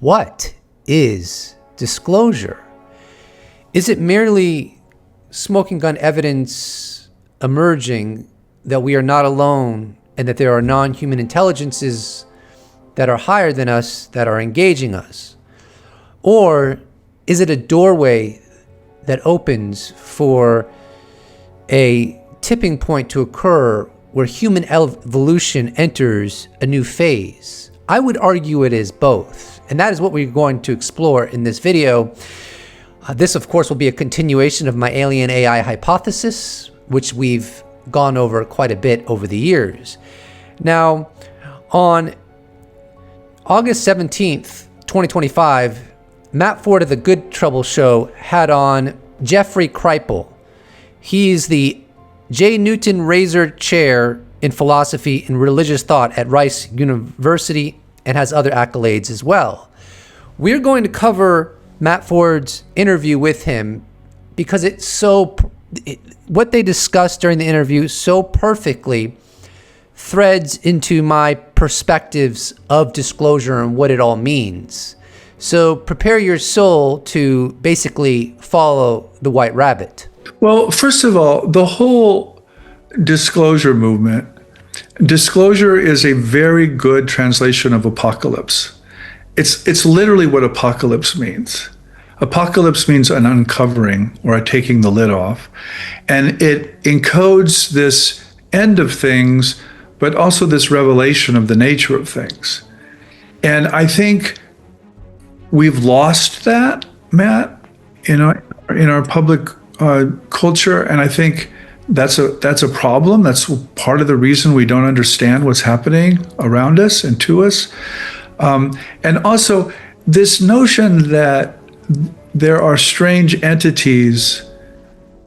What is disclosure? Is it merely smoking gun evidence emerging that we are not alone and that there are non-human intelligences that are higher than us that are engaging us? Or is it a doorway that opens for a tipping point to occur where human evolution enters a new phase? I would argue it is both, and that is what we're going to explore in this video. This, of course, will be a continuation of my alien AI hypothesis, which we've gone over quite a bit over the years. Now, on August 17th, 2025, Matt Ford of the Good Trouble Show had on Jeffrey Kripal. He's the J. Newton Razor Chair in Philosophy and Religious Thought at Rice University and has other accolades as well. We're going to cover Matt Ford's interview with him because what they discussed during the interview so perfectly threads into my perspectives of disclosure and what it all means. So prepare your soul to basically follow the white rabbit. Well, first of all, the whole disclosure movement, disclosure is a very good translation of apocalypse. It's literally what apocalypse means. Apocalypse means an uncovering or a taking the lid off. And it encodes this end of things, but also this revelation of the nature of things. And I think we've lost that, Matt, in our public culture, and I think that's a problem. That's part of the reason we don't understand what's happening around us and to us. And also this notion that there are strange entities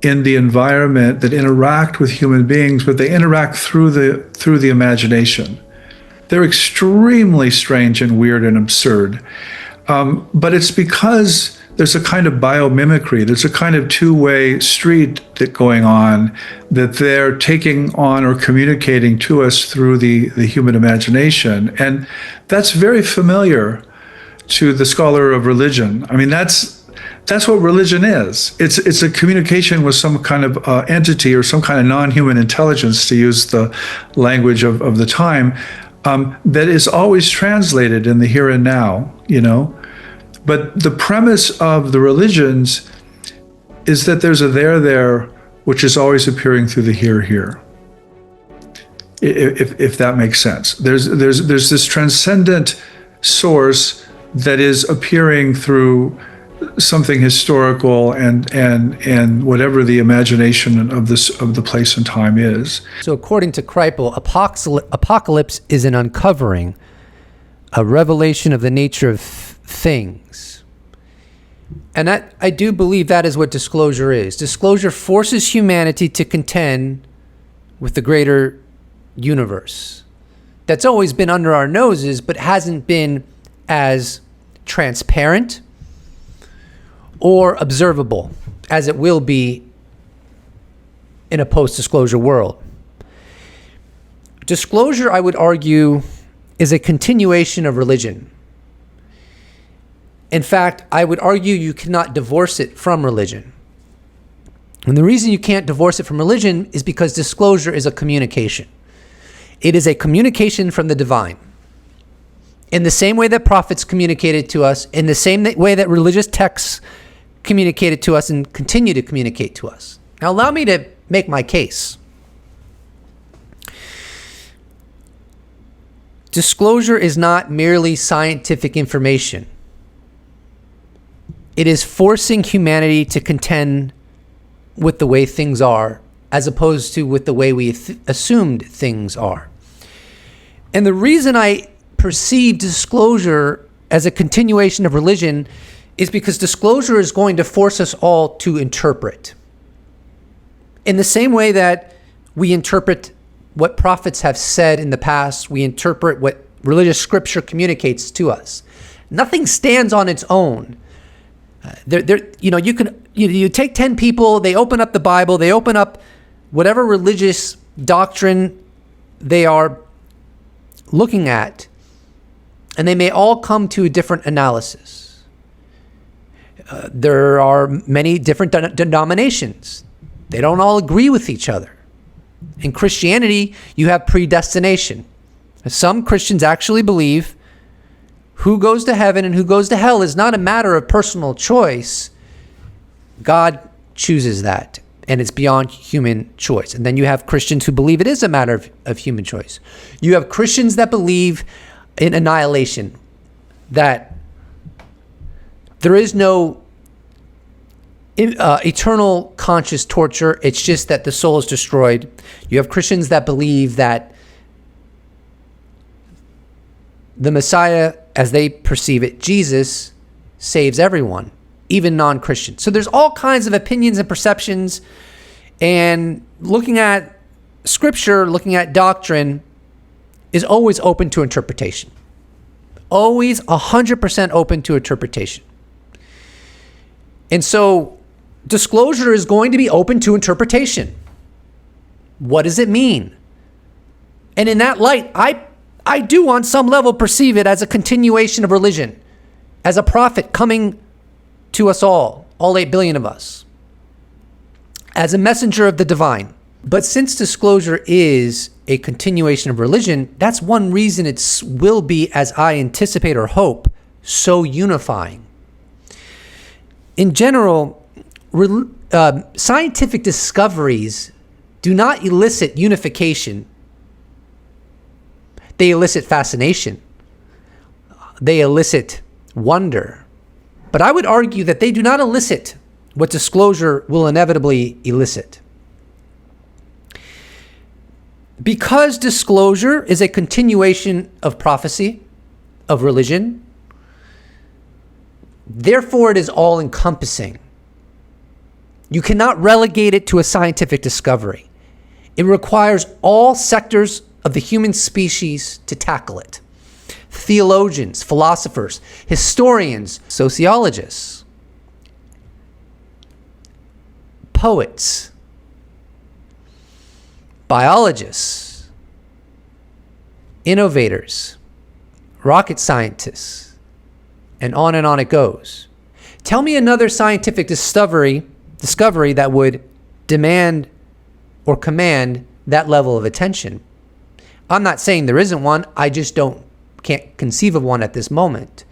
in the environment that interact with human beings, but they interact through the imagination. They're extremely strange and weird and absurd. But it's because there's a kind of biomimicry, there's a kind of two-way street going on, that they're taking on or communicating to us through the human imagination. And that's very familiar to the scholar of religion. I mean, that's what religion is. It's a communication with some kind of entity or some kind of non-human intelligence, to use the language of the time, that is always translated in the here and now, But the premise of the religions is that there's a there, which is always appearing through the here. If that makes sense. There's this transcendent source that is appearing through something historical and whatever the imagination of the place and time is. So according to Kripal, apocalypse is an uncovering, a revelation of the nature of things. And that, I do believe that is what disclosure is. Disclosure forces humanity to contend with the greater universe that's always been under our noses, but hasn't been as transparent or observable as it will be in a post-disclosure world. Disclosure, I would argue, is a continuation of religion. In fact, I would argue you cannot divorce it from religion. And the reason you can't divorce it from religion is because disclosure is a communication. It is a communication from the divine. In the same way that prophets communicated to us, in the same way that religious texts communicated to us and continue to communicate to us. Now, allow me to make my case. Disclosure is not merely scientific information. It is forcing humanity to contend with the way things are, as opposed to with the way we assumed things are. And the reason I perceive disclosure as a continuation of religion is because disclosure is going to force us all to interpret. In the same way that we interpret what prophets have said in the past, we interpret what religious scripture communicates to us. Nothing stands on its own. You take 10 people, they open up the Bible, they open up whatever religious doctrine they are looking at, And they may all come to a different analysis. There are many different denominations. They don't all agree with each other. In Christianity, you have predestination. Some Christians actually believe who goes to heaven and who goes to hell is not a matter of personal choice. God chooses that, and it's beyond human choice. And then you have Christians who believe it is a matter of human choice. You have Christians that believe in annihilation, that there is no eternal conscious torture. It's just that the soul is destroyed. You have Christians that believe that the Messiah, as they perceive it, Jesus, saves everyone, even non-Christians. So there's all kinds of opinions and perceptions, and looking at Scripture, looking at doctrine, is always open to interpretation. Always 100% open to interpretation. And so disclosure is going to be open to interpretation. What does it mean? And in that light, I do on some level perceive it as a continuation of religion, as a prophet coming to us all 8 billion of us, as a messenger of the divine. But since disclosure is a continuation of religion, that's one reason it will be, as I anticipate or hope, so unifying. In general, scientific discoveries do not elicit unification. They elicit fascination. They elicit wonder. But I would argue that they do not elicit what disclosure will inevitably elicit. Because disclosure is a continuation of prophecy, of religion, therefore it is all-encompassing. You cannot relegate it to a scientific discovery. It requires all sectors of the human species to tackle it. Theologians, philosophers, historians, sociologists, poets, biologists, innovators, rocket scientists, and on it goes. Tell me another scientific discovery that would demand or command that level of attention. I'm not saying there isn't one. I just can't conceive of one at this moment.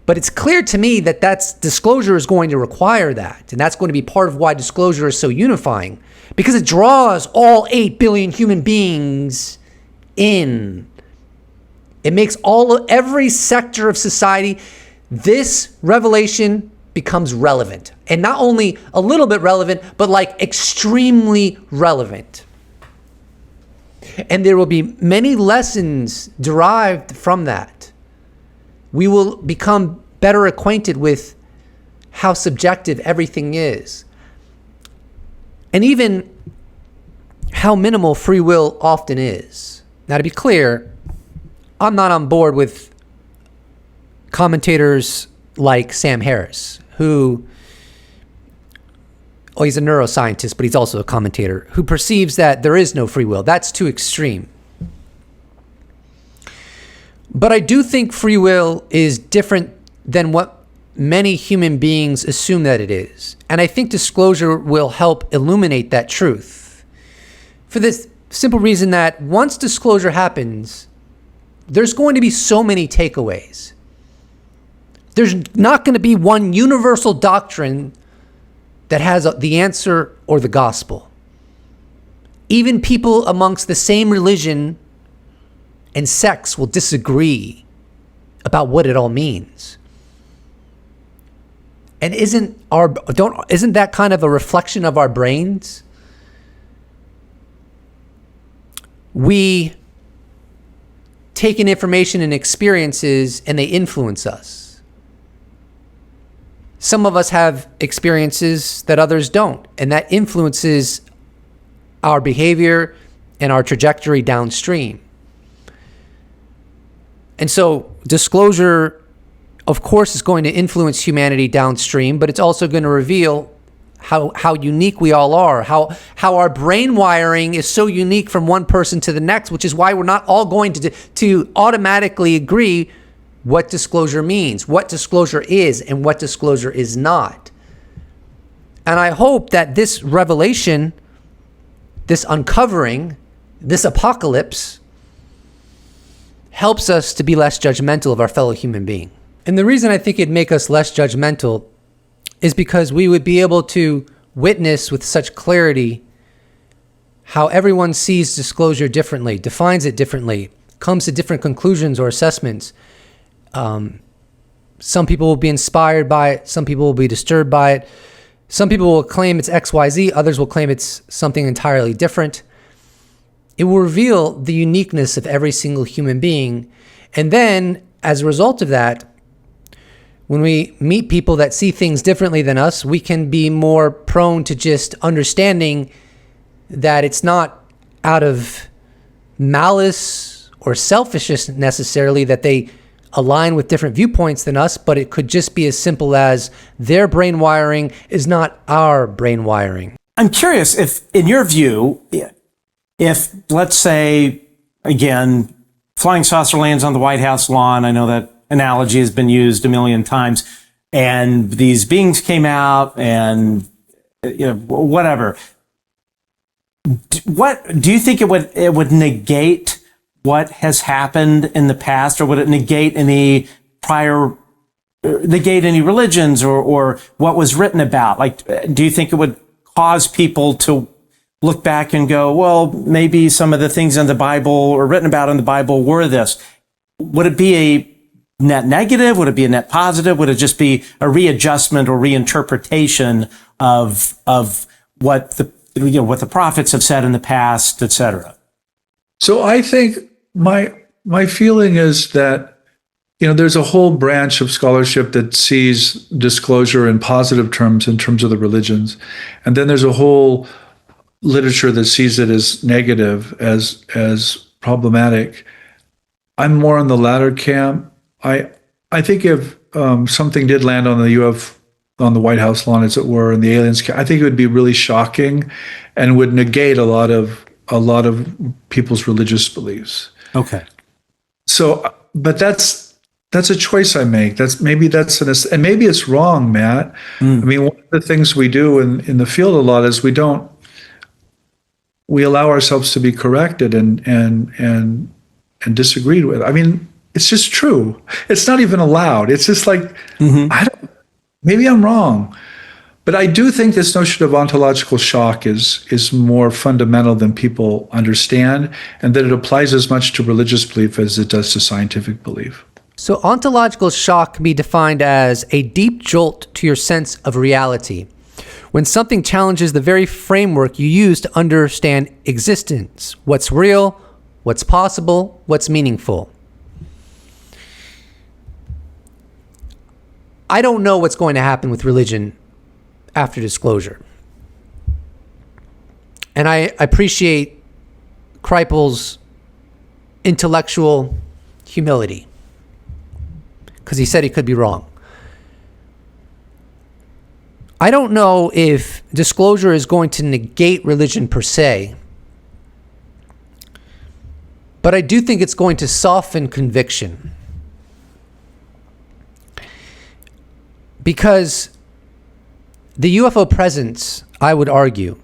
But it's clear to me that disclosure is going to require that. And that's going to be part of why disclosure is so unifying, because it draws all 8 billion human beings in. It makes every sector of society. This revelation becomes relevant, and not only a little bit relevant, but like extremely relevant. And there will be many lessons derived from that. We will become better acquainted with how subjective everything is, and even how minimal free will often is. Now, to be clear, I'm not on board with commentators like Sam Harris, who, he's a neuroscientist, but he's also a commentator, who perceives that there is no free will. That's too extreme. But I do think free will is different than what many human beings assume that it is. And I think disclosure will help illuminate that truth. For this simple reason that once disclosure happens, there's going to be so many takeaways. There's not going to be one universal doctrine that has the answer or the gospel. Even people amongst the same religion and sects will disagree about what it all means. And isn't that kind of a reflection of our brains? We take in information and experiences, and they influence us. Some of us have experiences that others don't, and that influences our behavior and our trajectory downstream. And so disclosure, of course, is going to influence humanity downstream, but it's also going to reveal how unique we all are, how our brain wiring is so unique from one person to the next, which is why we're not all going to automatically agree what disclosure means, what disclosure is, and what disclosure is not. And I hope that this revelation, this uncovering, this apocalypse helps us to be less judgmental of our fellow human being. And the reason I think it'd make us less judgmental is because we would be able to witness with such clarity how everyone sees disclosure differently, defines it differently, comes to different conclusions or assessments. Some people will be inspired by it. Some people will be disturbed by it. Some people will claim it's XYZ. Others will claim it's something entirely different. It will reveal the uniqueness of every single human being. And then, as a result of that, when we meet people that see things differently than us, we can be more prone to just understanding that it's not out of malice or selfishness necessarily that they align with different viewpoints than us, but it could just be as simple as their brain wiring is not our brain wiring. I'm curious if, in your view, if, let's say, again, flying saucer lands on the White House lawn, I know that analogy has been used a million times, and these beings came out and, whatever. What do you think it would negate what has happened in the past, or would it negate any religions or what was written about? Like, do you think it would cause people to look back and go, well, maybe some of the things in the Bible or written about in the Bible were this? Would it be a net negative? Would it be a net positive? Would it just be a readjustment or reinterpretation of what the prophets have said in the past, etc.? So I think my feeling is that, there's a whole branch of scholarship that sees disclosure in positive terms, in terms of the religions. And then there's a whole literature that sees it as negative, as problematic. I'm more on the latter camp. I think if something did land on the White House lawn, as it were, and the aliens, I think it would be really shocking and would negate a lot of people's religious beliefs. Okay. So, but that's a choice I make. And maybe it's wrong, Matt. I mean, one of the things we do in the field a lot is we allow ourselves to be corrected and disagreed with. I mean, it's just true. It's not even allowed. It's just like, maybe I'm wrong. But I do think this notion of ontological shock is more fundamental than people understand, and that it applies as much to religious belief as it does to scientific belief. So ontological shock can be defined as a deep jolt to your sense of reality, when something challenges the very framework you use to understand existence, what's real, what's possible, what's meaningful. I don't know what's going to happen with religion after disclosure. And I appreciate Kripal's intellectual humility, because he said he could be wrong. I don't know if disclosure is going to negate religion per se, but I do think it's going to soften conviction. Because the UFO presence, I would argue,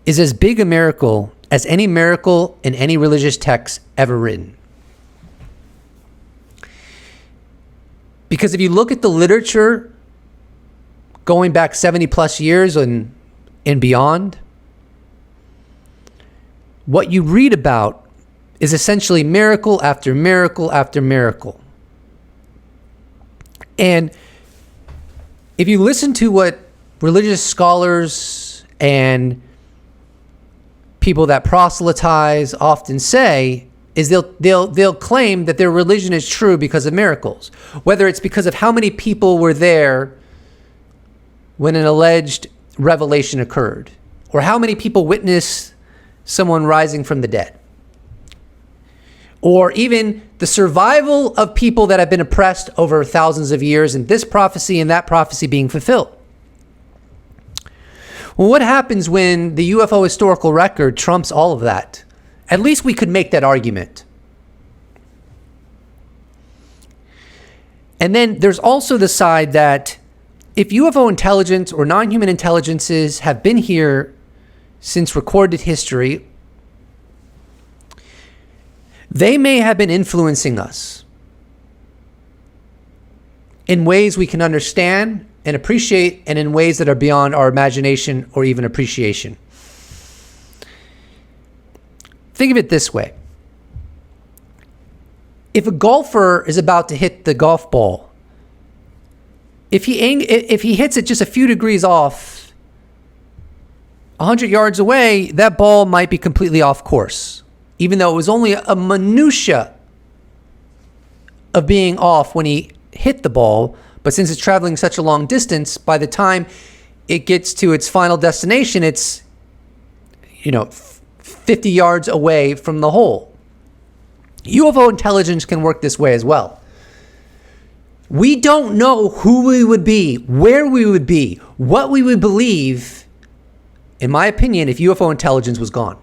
is as big a miracle as any miracle in any religious text ever written. Because if you look at the literature going back 70 plus years and beyond, what you read about is essentially miracle after miracle after miracle. And if you listen to what religious scholars and people that proselytize often say, is they'll claim that their religion is true because of miracles, whether it's because of how many people were there when an alleged revelation occurred, or how many people witnessed someone rising from the dead, or even the survival of people that have been oppressed over thousands of years, and this prophecy and that prophecy being fulfilled. Well, what happens when the UFO historical record trumps all of that? At least we could make that argument. And then there's also the side that if UFO intelligence or non-human intelligences have been here since recorded history, they may have been influencing us in ways we can understand and appreciate, and in ways that are beyond our imagination or even appreciation. Think of it this way. If a golfer is about to hit the golf ball, if he hits it just a few degrees off, 100 yards away, that ball might be completely off course, even though it was only a minutia of being off when he hit the ball. But since it's traveling such a long distance, by the time it gets to its final destination, it's 50 yards away from the hole. UFO intelligence can work this way as well. We don't know who we would be, where we would be, what we would believe, in my opinion, if UFO intelligence was gone.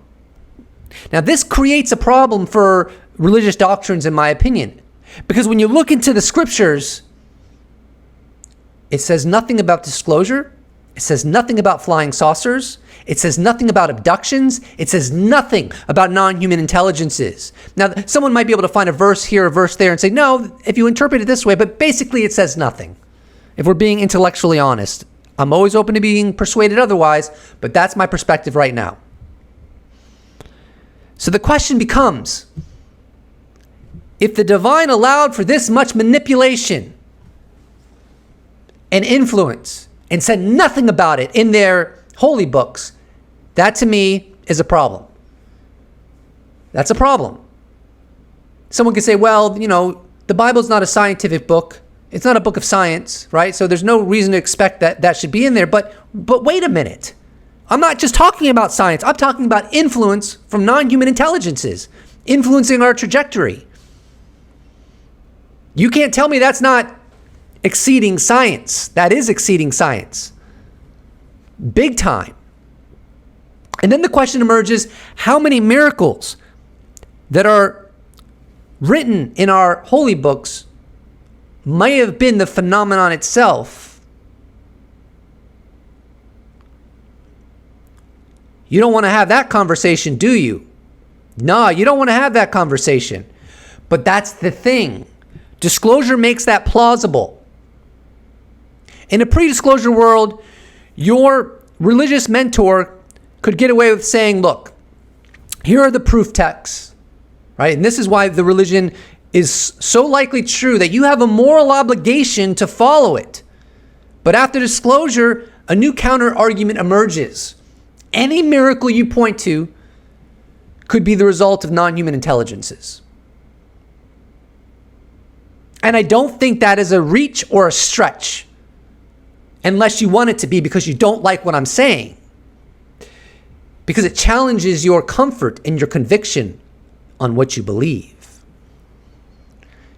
Now, this creates a problem for religious doctrines, in my opinion, because when you look into the scriptures, it says nothing about disclosure. It says nothing about flying saucers. It says nothing about abductions. It says nothing about non-human intelligences. Now, someone might be able to find a verse here, a verse there, and say, no, if you interpret it this way, but basically it says nothing. If we're being intellectually honest, I'm always open to being persuaded otherwise, but that's my perspective right now. So the question becomes, if the divine allowed for this much manipulation and influence and said nothing about it in their holy books, that to me is a problem. That's a problem. Someone could say, well, the Bible's not a scientific book. It's not a book of science, right? So there's no reason to expect that should be in there. But wait a minute. I'm not just talking about science. I'm talking about influence from non-human intelligences, influencing our trajectory. You can't tell me that's not exceeding science. That is exceeding science. Big time. And then the question emerges, how many miracles that are written in our holy books may have been the phenomenon itself? You don't want to have that conversation, do you? No, you don't want to have that conversation. But that's the thing. Disclosure makes that plausible. In a pre-disclosure world, your religious mentor could get away with saying, look, here are the proof texts, right? And this is why the religion is so likely true that you have a moral obligation to follow it. But after disclosure, a new counter argument emerges. Any miracle you point to could be the result of non-human intelligences. And I don't think that is a reach or a stretch, unless you want it to be because you don't like what I'm saying. Because it challenges your comfort and your conviction on what you believe.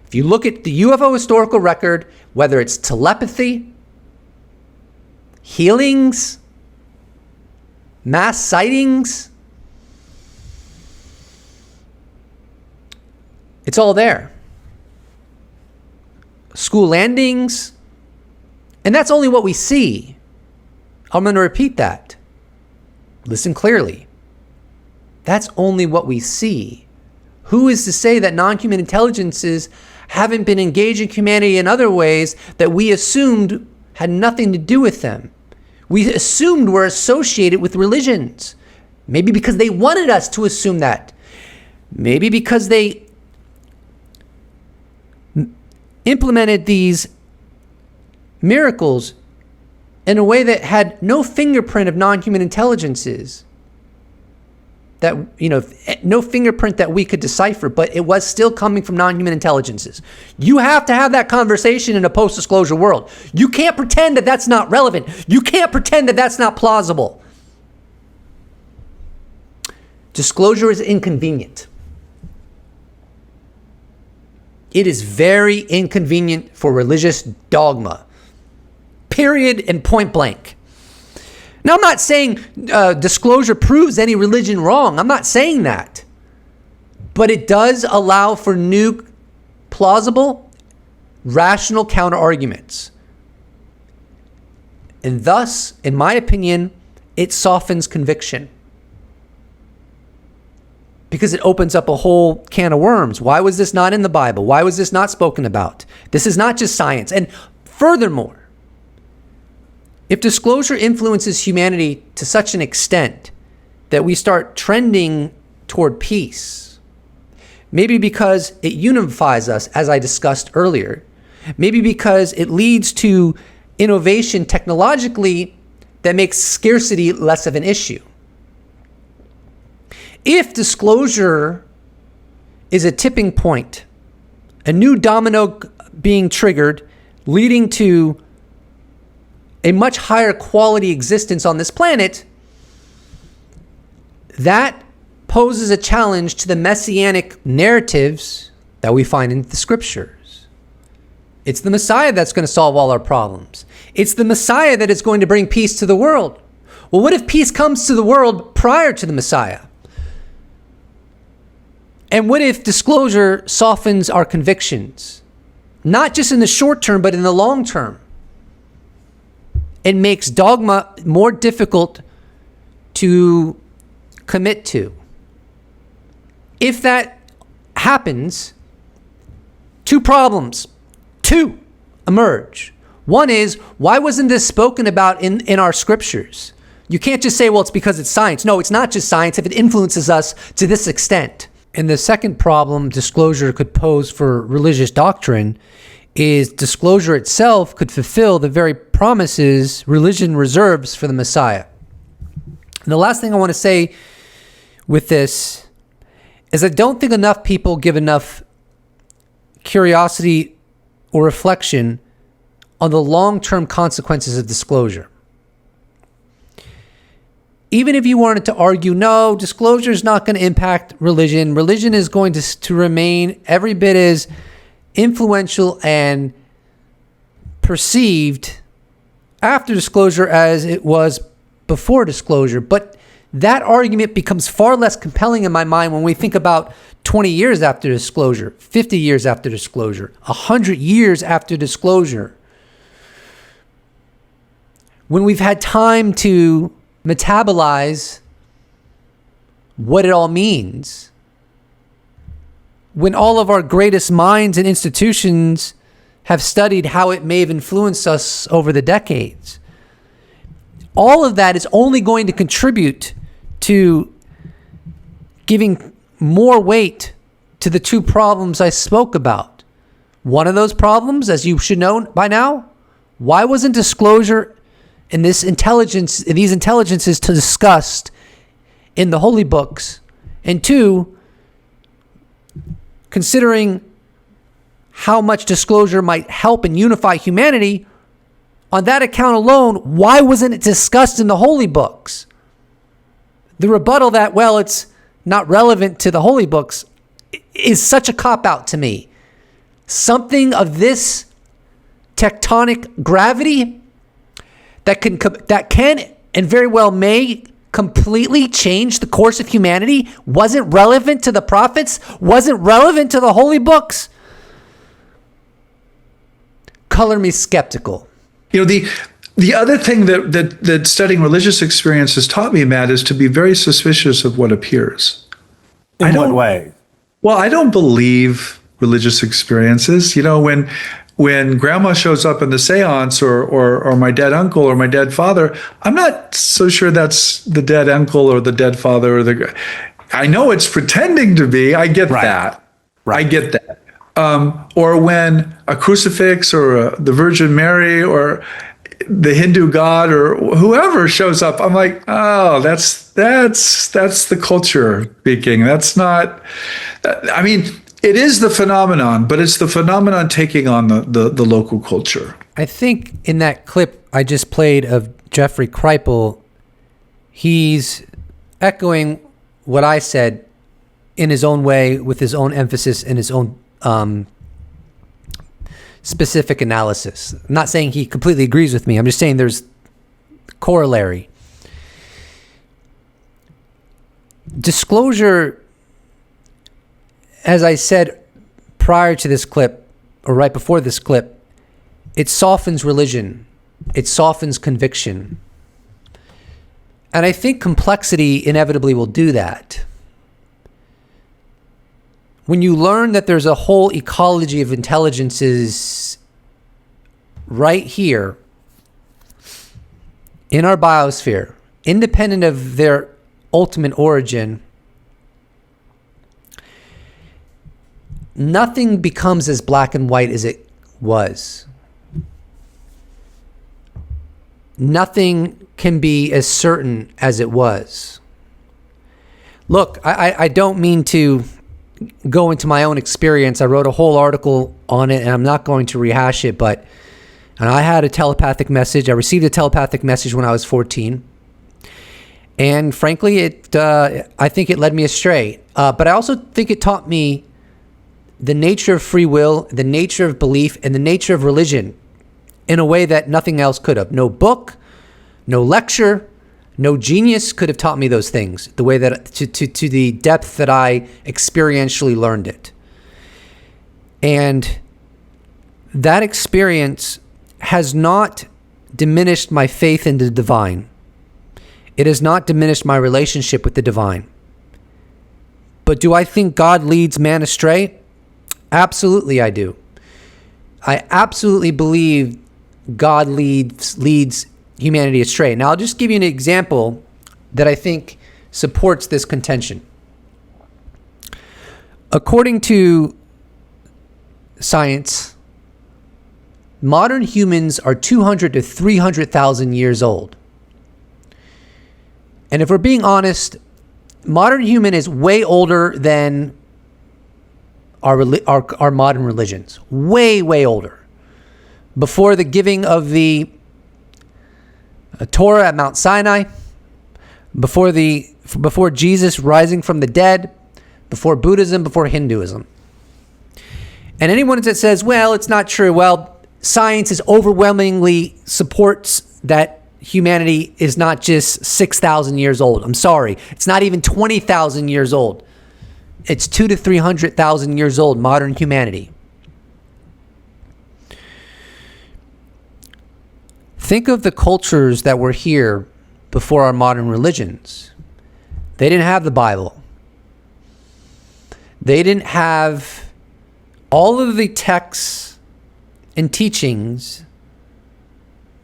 If you look at the UFO historical record, whether it's telepathy, healings, mass sightings, it's all there. School landings, and that's only what we see. I'm going to repeat that. Listen clearly. That's only what we see. Who is to say that non-human intelligences haven't been engaging humanity in other ways that we assumed had nothing to do with them? We assumed were associated with religions. Maybe because they wanted us to assume that. Maybe because they implemented these miracles in a way that had no fingerprint of non-human intelligences. That, no fingerprint that we could decipher, but it was still coming from non-human intelligences. You have to have that conversation in a post-disclosure world. You can't pretend that that's not relevant. You can't pretend that that's not plausible. Disclosure is inconvenient. It is very inconvenient for religious dogma. Period and point blank. Now, I'm not saying disclosure proves any religion wrong. I'm not saying that. But it does allow for new, plausible, rational counter-arguments. And thus, in my opinion, it softens conviction. Because it opens up a whole can of worms. Why was this not in the Bible? Why was this not spoken about? This is not just science. And furthermore, if disclosure influences humanity to such an extent that we start trending toward peace, maybe because it unifies us, as I discussed earlier, maybe because it leads to innovation technologically that makes scarcity less of an issue. If disclosure is a tipping point, a new domino being triggered, leading to a much higher quality existence on this planet, that poses a challenge to the Messianic narratives that we find in the scriptures. It's the Messiah that's going to solve all our problems. It's the Messiah that is going to bring peace to the world. Well, what if peace comes to the world prior to the Messiah? And what if disclosure softens our convictions? Not just in the short term, but in the long term. It makes dogma more difficult to commit to. If that happens, two problems emerge. One is, why wasn't this spoken about in our scriptures? You can't just say, well, it's because it's science. No, it's not just science if it influences us to this extent. And the second problem disclosure could pose for religious doctrine is disclosure itself could fulfill the very promises religion reserves for the Messiah. And the last thing I want to say with this is I don't think enough people give enough curiosity or reflection on the long-term consequences of disclosure. Even if you wanted to argue, no, disclosure is not going to impact religion. Religion is going to remain every bit as influential and perceived after disclosure as it was before disclosure. But that argument becomes far less compelling in my mind when we think about 20 years after disclosure, 50 years after disclosure, 100 years after disclosure. When we've had time to metabolize what it all means, when all of our greatest minds and institutions have studied how it may have influenced us over the decades. All of that is only going to contribute to giving more weight to the two problems I spoke about. One of those problems, as you should know by now, why wasn't disclosure in these intelligences discussed in the holy books? And two, considering how much disclosure might help and unify humanity, on that account alone, why wasn't it discussed in the holy books? The rebuttal that, well, it's not relevant to the holy books is such a cop-out to me. Something of this tectonic gravity that can and very well may completely change the course of humanity wasn't relevant to the prophets, wasn't relevant to the holy books. Color me skeptical. You know, the other thing that studying religious experience has taught me, Matt, is to be very suspicious of what appears. In what way? Well, I don't believe religious experiences. You know, when grandma shows up in the seance or my dead uncle or my dead father, I'm not so sure that's the dead uncle or the dead father or I know it's pretending to be. I get that. Right. I get that. Or when a crucifix or the Virgin Mary or the Hindu god or whoever shows up, I'm like, oh, that's the culture speaking. That's not, I mean, it is the phenomenon, but it's the phenomenon taking on the local culture. I think in that clip I just played of Jeffrey Kripal, he's echoing what I said in his own way, with his own emphasis and his own specific analysis. I'm not saying he completely agrees with me. I'm just saying there's corollary. Disclosure, as I said prior to this clip, or right before this clip, it softens religion. It softens conviction. And I think complexity inevitably will do that. When you learn that there's a whole ecology of intelligences right here in our biosphere, independent of their ultimate origin, nothing becomes as black and white as it was. Nothing can be as certain as it was. Look, I don't mean to go into my own experience. I wrote a whole article on it, and I'm not going to rehash it, but I had a telepathic message. I received a telepathic message when I was 14. And frankly, I think it led me astray. But I also think it taught me the nature of free will, the nature of belief, and the nature of religion in a way that nothing else could have. No book, no lecture, no genius could have taught me those things the way that to the depth that I experientially learned it. And that experience has not diminished my faith in the divine. It has not diminished my relationship with the divine. But do I think God leads man astray? Absolutely, I do. I absolutely believe God leads humanity astray. Now, I'll just give you an example that I think supports this contention. According to science, modern humans are 200 to 300,000 years old. And if we're being honest, modern human is way older than our modern religions. Way, way older. Before the giving of the Torah at Mount Sinai, before Jesus rising from the dead, before Buddhism, before Hinduism. And anyone that says, well, it's not true, well, science is overwhelmingly supports that humanity is not just 6,000 years old. I'm sorry. It's not even 20,000 years old. It's 200 to 300,000 years old, modern humanity. Think of the cultures that were here before our modern religions. They didn't have the Bible. They didn't have all of the texts and teachings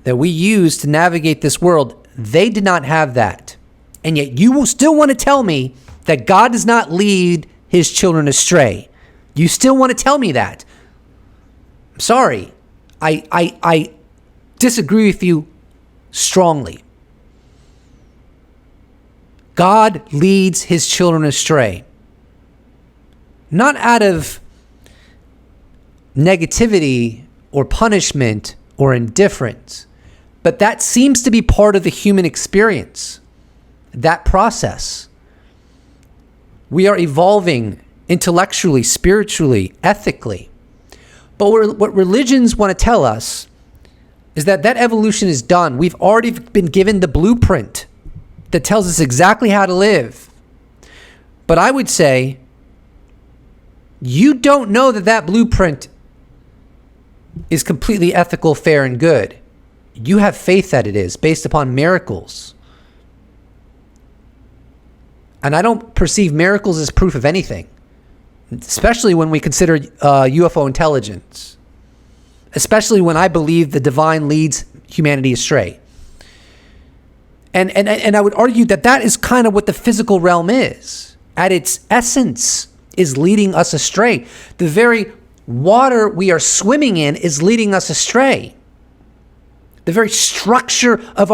that we use to navigate this world. They did not have that. And yet you will still want to tell me that God does not lead his children astray. You still want to tell me that. I'm sorry. I disagree with you strongly. God leads his children astray. Not out of negativity or punishment or indifference, but that seems to be part of the human experience, that process. We are evolving intellectually, spiritually, ethically. But what religions want to tell us is that evolution is done. We've already been given the blueprint that tells us exactly how to live. But I would say, you don't know that blueprint is completely ethical, fair, and good. You have faith that it is, based upon miracles. And I don't perceive miracles as proof of anything, especially when we consider UFO intelligence, especially when I believe the divine leads humanity astray. And I would argue that is kind of what the physical realm is. At its essence, is leading us astray. The very water we are swimming in is leading us astray. The very structure of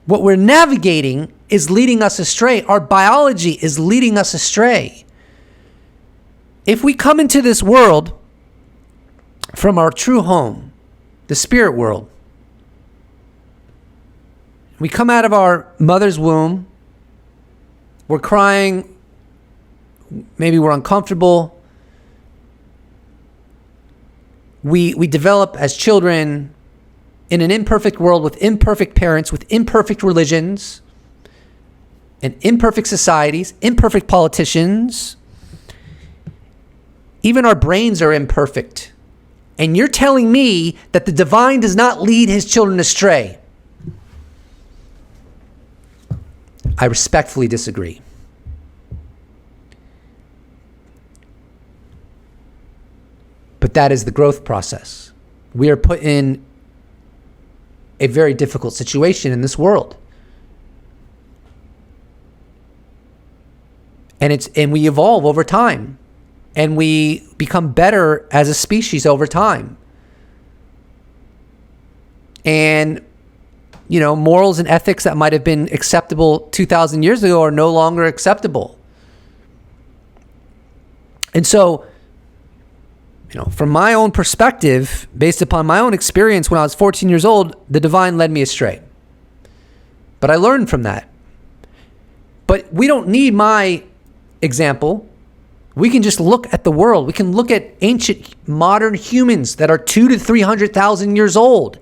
what we're navigating is leading us astray. Our biology is leading us astray. If we come into this world from our true home, the spirit world, we come out of our mother's womb, we're crying, maybe we're uncomfortable. We develop as children in an imperfect world with imperfect parents, with imperfect religions, and imperfect societies, imperfect politicians. Even our brains are imperfect. And you're telling me that the divine does not lead his children astray. I respectfully disagree. But that is the growth process. We are put in a very difficult situation in this world. And we evolve over time. And we become better as a species over time. And, morals and ethics that might have been acceptable 2,000 years ago are no longer acceptable. And so, from my own perspective, based upon my own experience when I was 14 years old, the divine led me astray. But I learned from that. But we don't need my example. We can just look at the world. We can look at ancient modern humans that are 200,000 to 300,000 years old.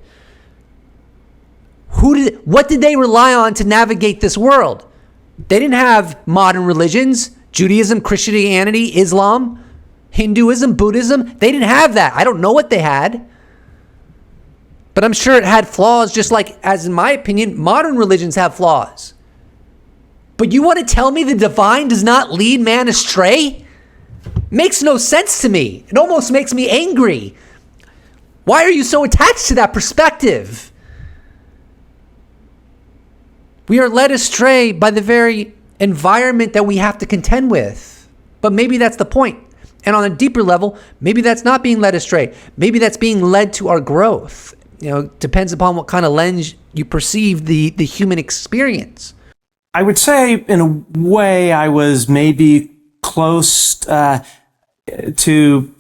What did they rely on to navigate this world? They didn't have modern religions, Judaism, Christianity, Islam, Hinduism, Buddhism. They didn't have that. I don't know what they had. But I'm sure it had flaws, just like, as in my opinion, modern religions have flaws. But you want to tell me the divine does not lead man astray? Makes no sense to me. It almost makes me angry. Why are you so attached to that perspective? We are led astray by the very environment that we have to contend with. But maybe that's the point. And on a deeper level, maybe that's not being led astray. Maybe that's being led to our growth. Depends upon what kind of lens you perceive the human experience. I would say, in a way, I was maybe close to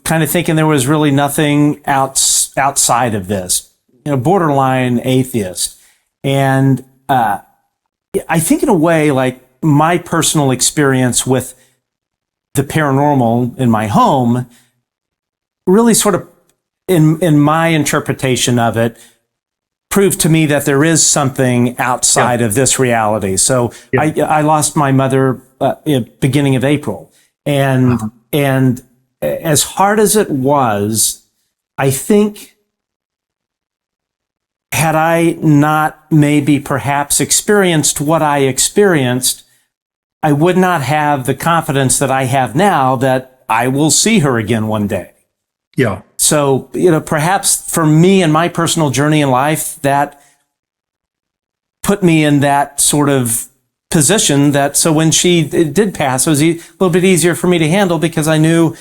kind of thinking there was really nothing outside of this. Borderline atheist. And I think, in a way, like my personal experience with the paranormal in my home really sort of, in my interpretation of it, proved to me that there is something outside of this reality. So I lost my mother beginning of April. And as hard as it was, I think, had I not maybe perhaps experienced what I experienced, I would not have the confidence that I have now that I will see her again one day. Yeah. So, perhaps for me and my personal journey in life, that put me in that sort of position that, so when she did pass, it was a little bit easier for me to handle because I knew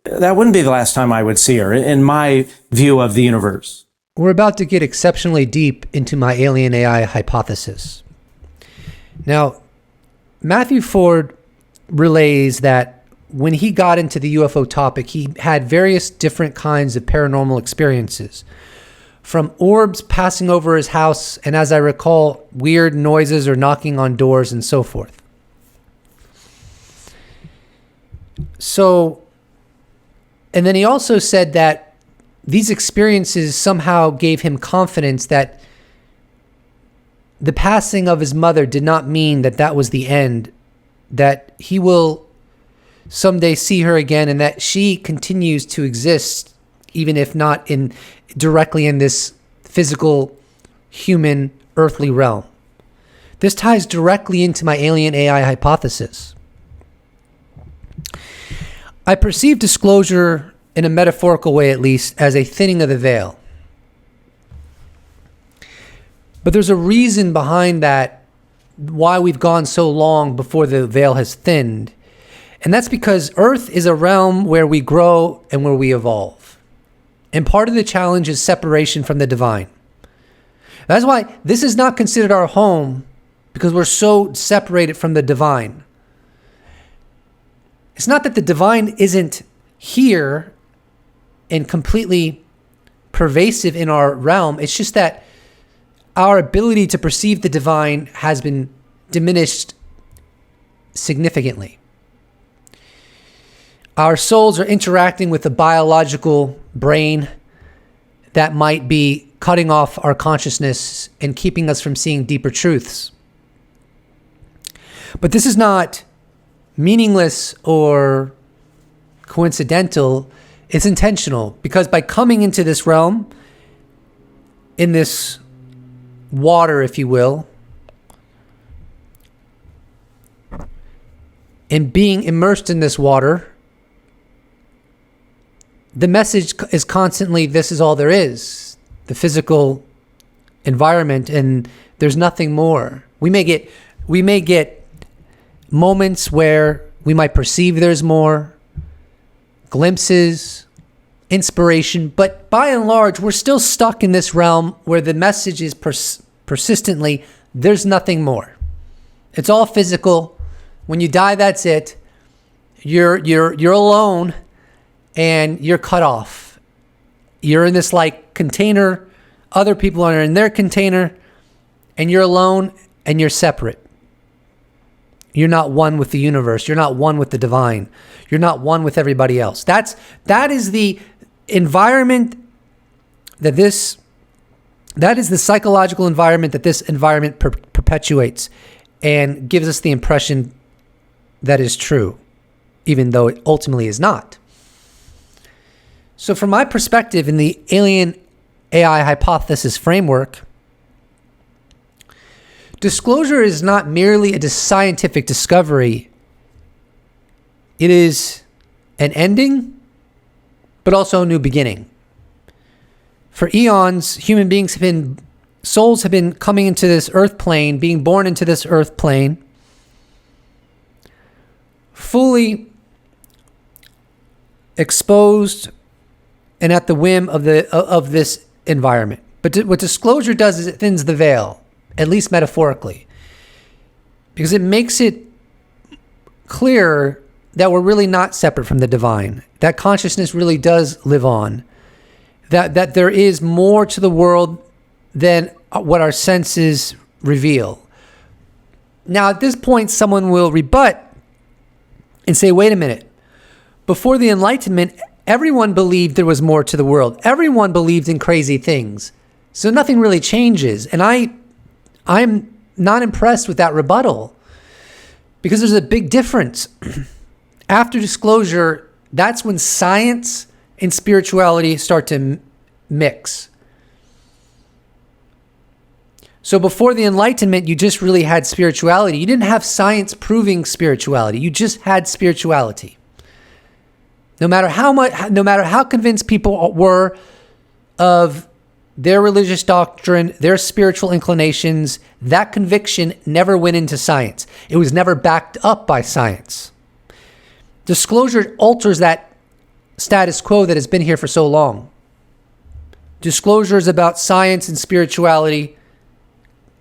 that wouldn't be the last time I would see her in my view of the universe. We're about to get exceptionally deep into my alien AI hypothesis. Now, Matthew Ford relays that when he got into the UFO topic, he had various different kinds of paranormal experiences, from orbs passing over his house, and as I recall, weird noises or knocking on doors and so forth. So, and then he also said that these experiences somehow gave him confidence that the passing of his mother did not mean that that was the end, that he will someday see her again and that she continues to exist, even if not directly in this physical, human, earthly realm. This ties directly into my alien AI hypothesis. I perceive disclosure, in a metaphorical way at least, as a thinning of the veil. But there's a reason behind that, why we've gone so long before the veil has thinned. And that's because Earth is a realm where we grow and where we evolve. And part of the challenge is separation from the divine. That's why this is not considered our home, because we're so separated from the divine. It's not that the divine isn't here and completely pervasive in our realm. It's just that our ability to perceive the divine has been diminished significantly. Our souls are interacting with a biological brain that might be cutting off our consciousness and keeping us from seeing deeper truths. But this is not meaningless or coincidental. It's intentional, because by coming into this realm, in this water, if you will, and being immersed in this water, the message is constantly, this is all there is, the physical environment, and there's nothing more. We may get moments where we might perceive there's more, glimpses, inspiration, but by and large, we're still stuck in this realm where the message is persistently, there's nothing more. It's all physical. When you die, that's it. You're alone, and you're cut off. You're in this like container. Other people are in their container, and you're alone, and you're separate. You're not one with the universe. You're not one with the divine. You're not one with everybody else. That is the environment that is the psychological environment that this environment perpetuates and gives us the impression that is true, even though it ultimately is not. So from my perspective, in the alien AI hypothesis framework, disclosure is not merely a scientific discovery. It is an ending, but also a new beginning. For eons, souls have been coming into this earth plane, being born into this earth plane, fully exposed and at the whim of this environment. But what disclosure does is it thins the veil, at least metaphorically, because it makes it clear that we're really not separate from the divine, that consciousness really does live on, that there is more to the world than what our senses reveal. Now, at this point, someone will rebut and say, wait a minute, before the Enlightenment, everyone believed there was more to the world. Everyone believed in crazy things. So nothing really changes. And I'm not impressed with that rebuttal, because there's a big difference. After disclosure, that's when science and spirituality start to mix. So before the Enlightenment, you just really had spirituality. You didn't have science proving spirituality. You just had spirituality. No matter how convinced people were of their religious doctrine, their spiritual inclinations, that conviction never went into science. It was never backed up by science. Disclosure alters that status quo that has been here for so long. Disclosure is about science and spirituality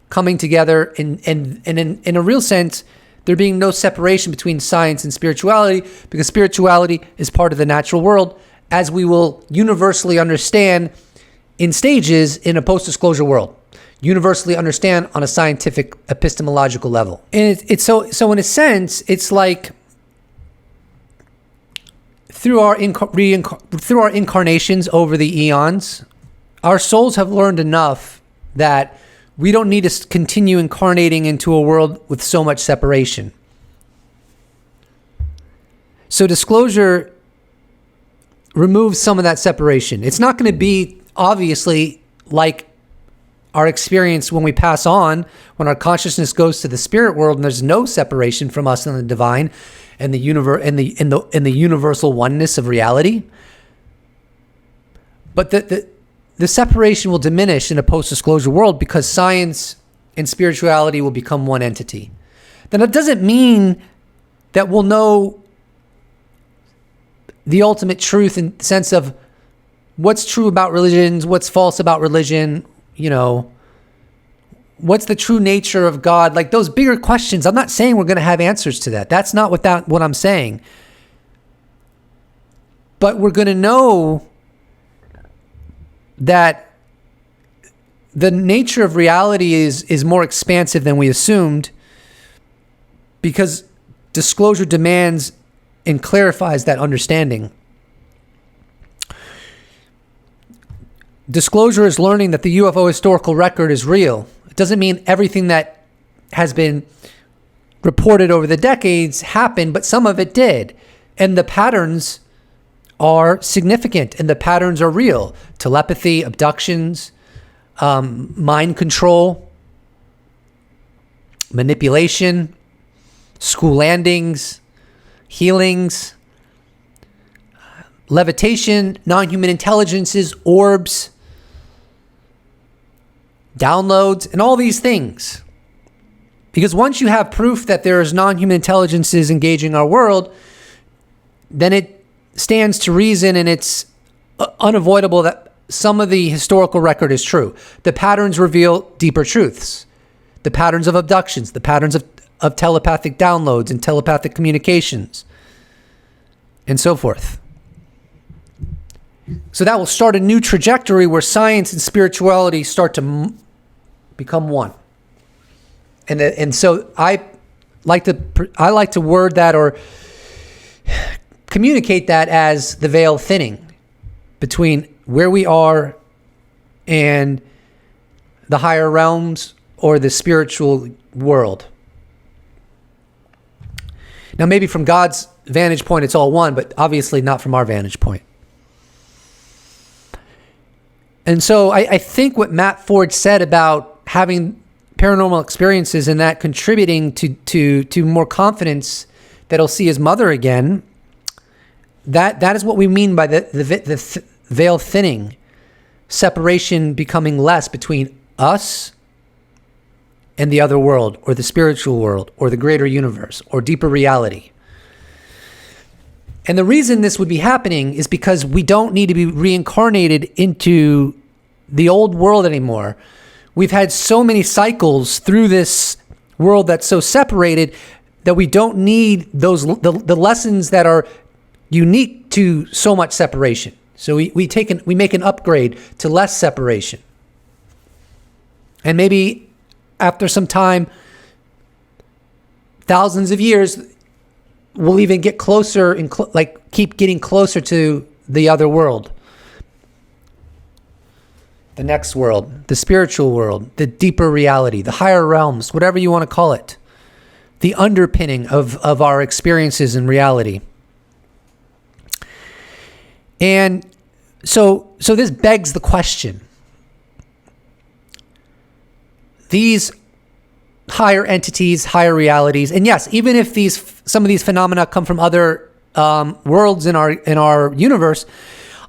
coming together, and in a real sense, there being no separation between science and spirituality, because spirituality is part of the natural world, as we will universally understand in stages in a post-disclosure world, universally understand on a scientific epistemological level. And it's so in a sense, it's like through our incarnations over the eons, our souls have learned enough that we don't need to continue incarnating into a world with so much separation. So disclosure removes some of that separation. It's not going to be obviously like our experience when we pass on, when our consciousness goes to the spirit world and there's no separation from us and the divine and the universe and the universal oneness of reality. But the separation will diminish in a post-disclosure world, because science and spirituality will become one entity. Then it doesn't mean that we'll know the ultimate truth in the sense of what's true about religions, what's false about religion, what's the true nature of God, like those bigger questions. I'm not saying we're going to have answers to that. That's not what I'm saying. But we're going to know that the nature of reality is more expansive than we assumed, because disclosure demands and clarifies that understanding. Disclosure is learning that the UFO historical record is real. It doesn't mean everything that has been reported over the decades happened, but some of it did. And the patterns are significant and the patterns are real. Telepathy, abductions, mind control, manipulation, school landings, healings, levitation, non-human intelligences, orbs, downloads, and all these things. Because once you have proof that there's non-human intelligences engaging our world, then it stands to reason and it's unavoidable that some of the historical record is true. The patterns reveal deeper truths. The patterns of abductions, the patterns of telepathic downloads and telepathic communications, and so forth. So that will start a new trajectory where science and spirituality start to become one. And so I like to word that or communicate that as the veil thinning between where we are and the higher realms or the spiritual world. Now, maybe from God's vantage point, it's all one, but obviously not from our vantage point. And so I think what Matt Ford said about having paranormal experiences and that contributing to more confidence that he'll see his mother again, that is what we mean by the veil thinning, separation becoming less between us and the other world, or the spiritual world, or the greater universe, or deeper reality. And the reason this would be happening is because we don't need to be reincarnated into the old world anymore. We've had so many cycles through this world that's so separated that we don't need the lessons that are unique to so much separation. So we make an upgrade to less separation. And maybe after some time, thousands of years, we'll even get closer and keep getting closer to the other world. The next world, the spiritual world, the deeper reality, the higher realms, whatever you want to call it. The underpinning of our experiences in reality. And so this begs the question. These higher entities, higher realities, and yes, even if some of these phenomena come from other worlds in our universe,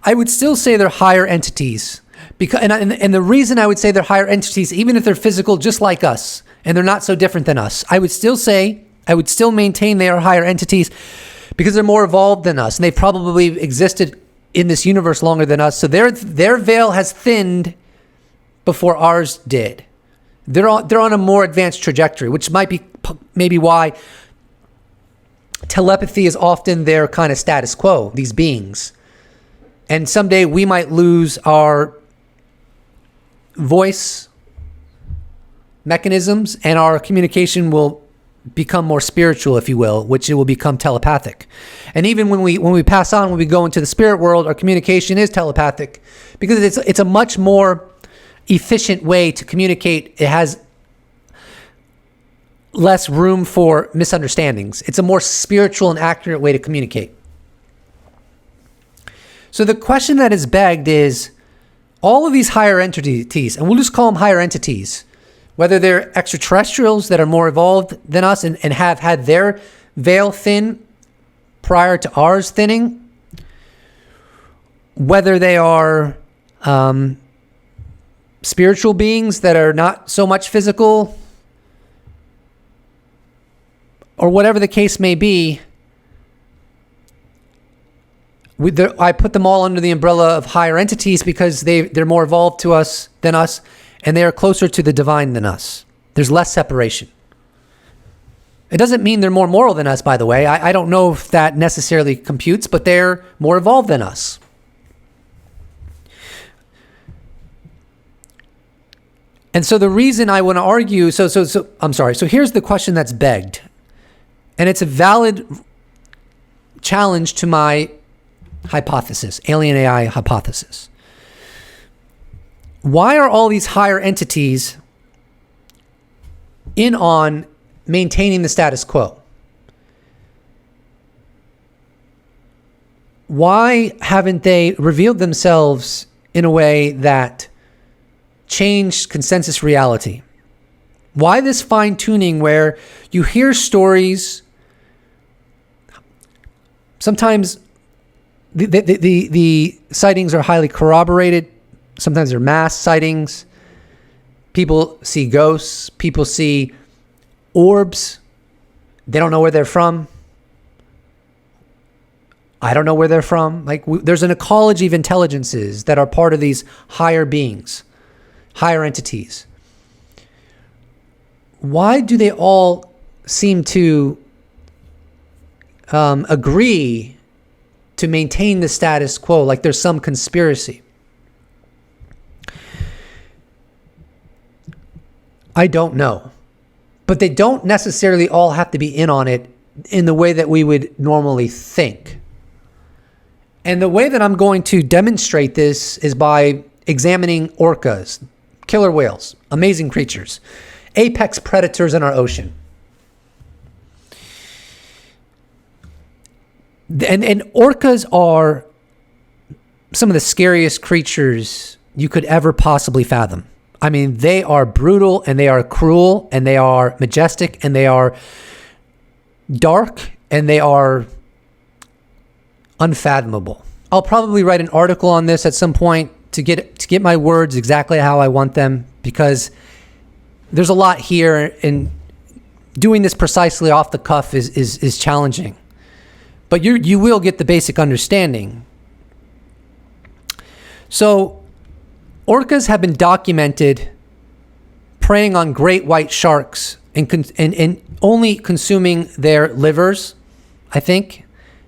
I would still say they're higher entities. And the reason I would say they're higher entities, even if they're physical just like us, and they're not so different than us, I would still maintain they are higher entities because they're more evolved than us, and they've probably existed in this universe longer than us. So their veil has thinned before ours did. They're on a more advanced trajectory, which might be maybe why telepathy is often their kind of status quo, these beings. And someday we might lose our voice mechanisms and our communication will become more spiritual, if you will, which it will become telepathic. And even when we pass on, when we go into the spirit world, our communication is telepathic because it's a much more efficient way to communicate. It has less room for misunderstandings. It's a more spiritual and accurate way to communicate. So the question that is begged is, all of these higher entities, and we'll just call them higher entities, whether they're extraterrestrials that are more evolved than us and have had their veil thin prior to ours thinning, whether they are spiritual beings that are not so much physical, or whatever the case may be, I put them all under the umbrella of higher entities because they're more evolved than us, and they are closer to the divine than us. There's less separation. It doesn't mean they're more moral than us, by the way. I don't know if that necessarily computes, but they're more evolved than us. And so the reason I want to argue, I'm sorry. So here's the question that's begged, and it's a valid challenge to my hypothesis, alien AI hypothesis. Why are all these higher entities in on maintaining the status quo? why haven't they revealed themselves in a way that changed consensus reality? Why this fine-tuning where you hear stories, sometimes the sightings are highly corroborated, sometimes they're mass sightings, people see ghosts, people see orbs, they don't know where they're from. I don't know where they're from. Like, there's an ecology of intelligences that are part of these higher beings, higher entities. Why do they all seem to agree to maintain the status quo, like there's some conspiracy? I don't know. But they don't necessarily all have to be in on it in the way that we would normally think. And the way that I'm going to demonstrate this is by examining orcas, killer whales, amazing creatures, apex predators in our ocean. And orcas are some of the scariest creatures you could ever possibly fathom. I mean, they are brutal and they are cruel and they are majestic and they are dark and they are unfathomable. I'll probably write an article on this at some point to get my words exactly how I want them, because there's a lot here and doing this precisely off the cuff is challenging. But you will get the basic understanding. So orcas have been documented preying on great white sharks and only consuming their livers, I think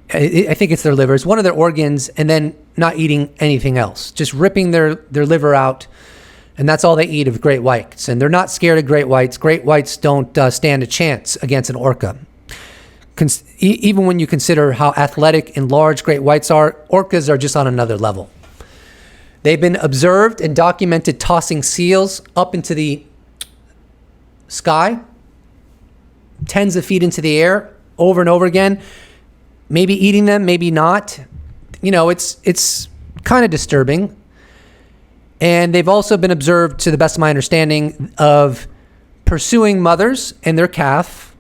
it's their livers, one of their organs, and then not eating anything else, just ripping their liver out, and that's all they eat of great whites. And they're not scared of great whites. Great whites don't stand a chance against an orca. Even when you consider how athletic and large great whites are, orcas are just on another level. They've been observed and documented tossing seals up into the sky, tens of feet into the air, over and over again. Maybe eating them, maybe not. You know, it's kind of disturbing. And they've also been observed, to the best of my understanding, of pursuing mothers and their calf